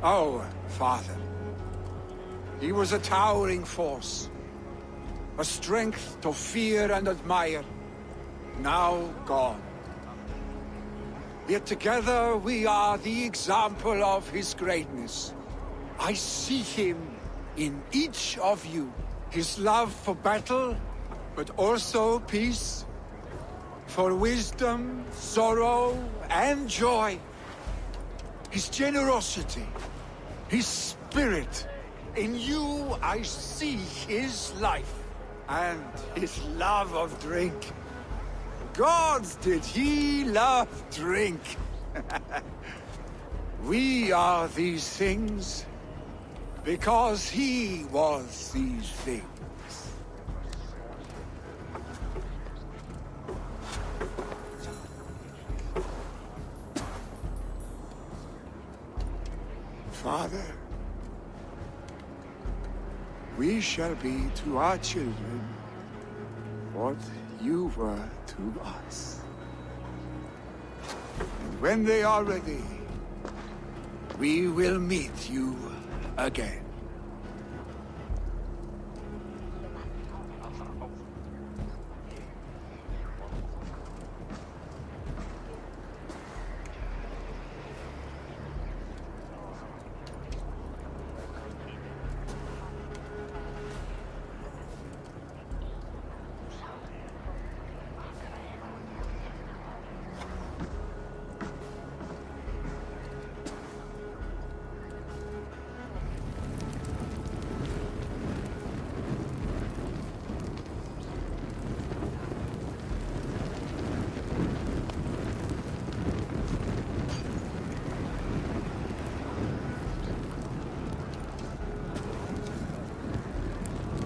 S10: Our father. He was a towering force. A strength to fear and admire. Now gone. Yet together we are the example of his greatness. I see him in each of you. His love for battle, but also peace. For wisdom, sorrow, and joy. His generosity, his spirit. In you I see his life, and his love of drink. Gods, did he love drink! We are these things because he was these things. Father, we shall be to our children what you were to us. And when they are ready, we will meet you again.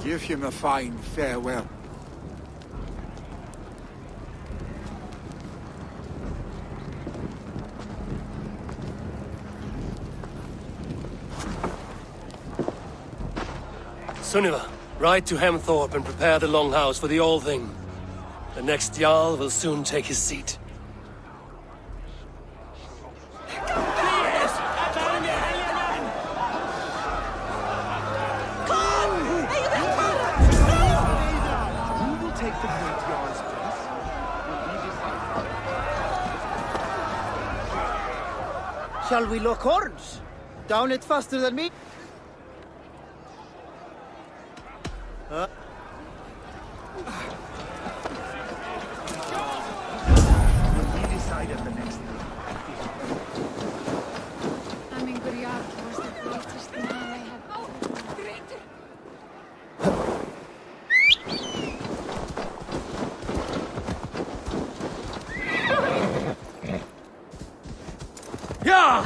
S10: Give him a fine farewell.
S1: Sunniva, ride to Hemthorpe and prepare the Longhouse for the All-Thing. The next Jarl will soon take his seat.
S17: Shall we lock horns? Down it faster than me?
S4: We decide at the next.
S7: Was the greatest man I have. Oh, greater!
S1: Yeah!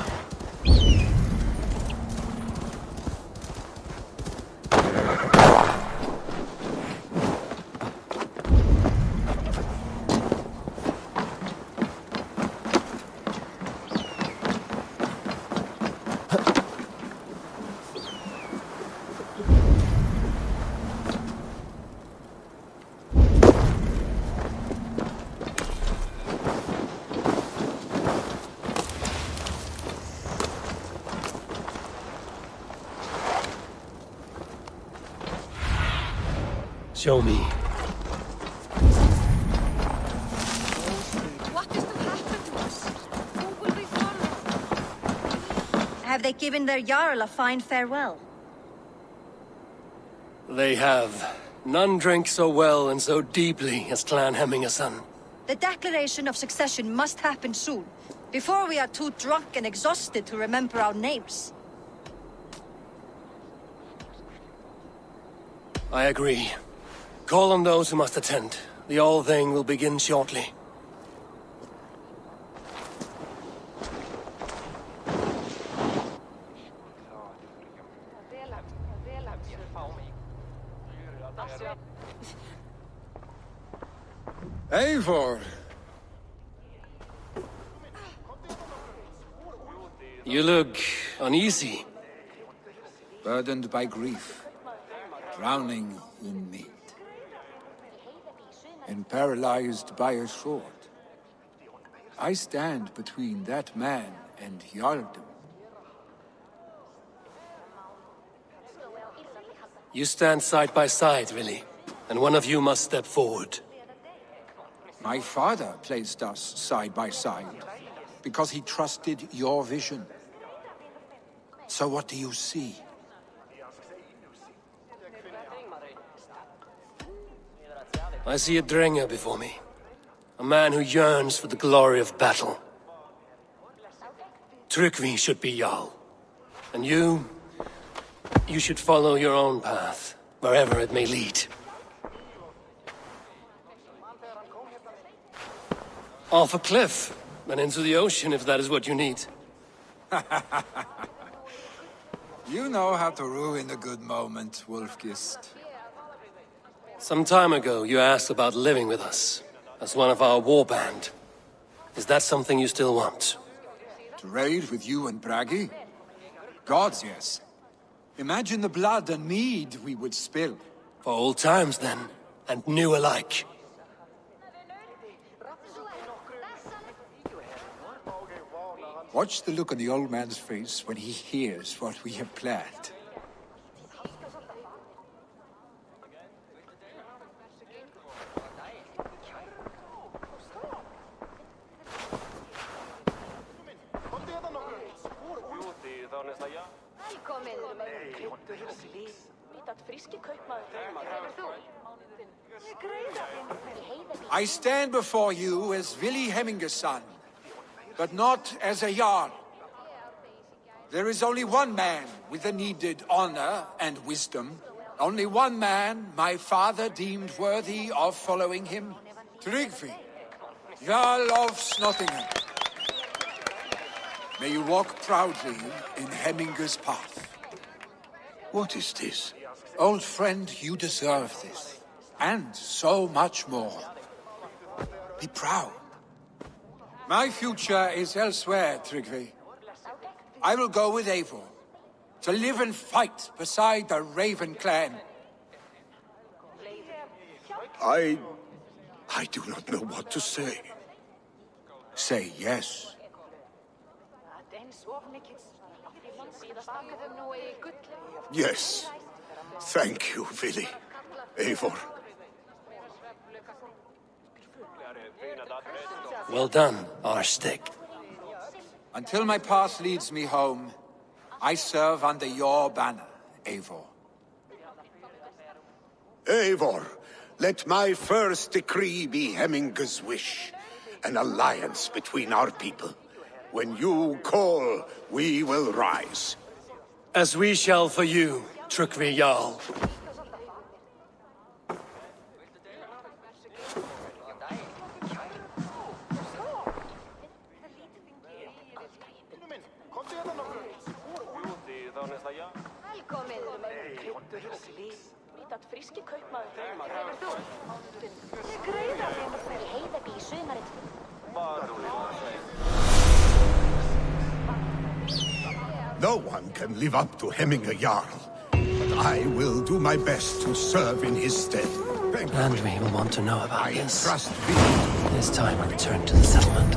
S1: Show me.
S7: What is to happen to us? Who will we follow?
S11: Have they given their Jarl a fine farewell?
S1: They have. None drank so well and so deeply as Clan Hemmingason.
S11: The declaration of succession must happen soon, before we are too drunk and exhausted to remember our names.
S1: I agree. Call on those who must attend. The All-Thing will begin shortly.
S10: Eivor!
S1: You look uneasy.
S10: Burdened by grief, drowning in meat, and paralyzed by a sword. I stand between that man and Jarldom.
S1: You stand side by side, really, and one of you must step forward.
S10: My father placed us side by side because he trusted your vision. So what do you see?
S1: I see a Drenger before me. A man who yearns for the glory of battle. TRYGVE should be Jarl. And you should follow your own path, wherever it may lead. Off a cliff, and into the ocean if that is what you need.
S10: You know how to ruin a good moment, Wolfgist.
S1: Some time ago, you asked about living with us, as one of our warband. Is that something you still want?
S10: To raid with you and Bragi? Gods, yes. Imagine the blood and mead we would spill.
S1: For old times, then, and new alike.
S10: Watch the look on the old man's face when he hears what we have planned. I stand before you as Vili Heminger's son, but not as a Jarl. There is only one man with the needed honor and wisdom. Only one man my father deemed worthy of following him. TRYGVE, Jarl of Snottingham. May you walk proudly in Heminger's path.
S9: What is this?
S10: Old friend, you deserve this. And so much more. Be proud. My future is elsewhere, TRYGVE. I will go with Eivor, to live and fight beside the Raven clan.
S9: I do not know what to say.
S10: Say yes.
S9: Yes. Thank you, Vili. Eivor.
S1: Well done, Arstig.
S10: Until my path leads me home, I serve under your banner, Eivor.
S9: Eivor, let my first decree be Heminger's wish. An alliance between our people. When you call, we will rise.
S1: As we shall for you, TRYGVE Jarl.
S9: No one can live up to Heminger Jarl, but I will do my best to serve in his stead.
S1: And we will want to know about
S9: I
S1: this.
S9: trust Vili.
S1: It is time I return to the settlement.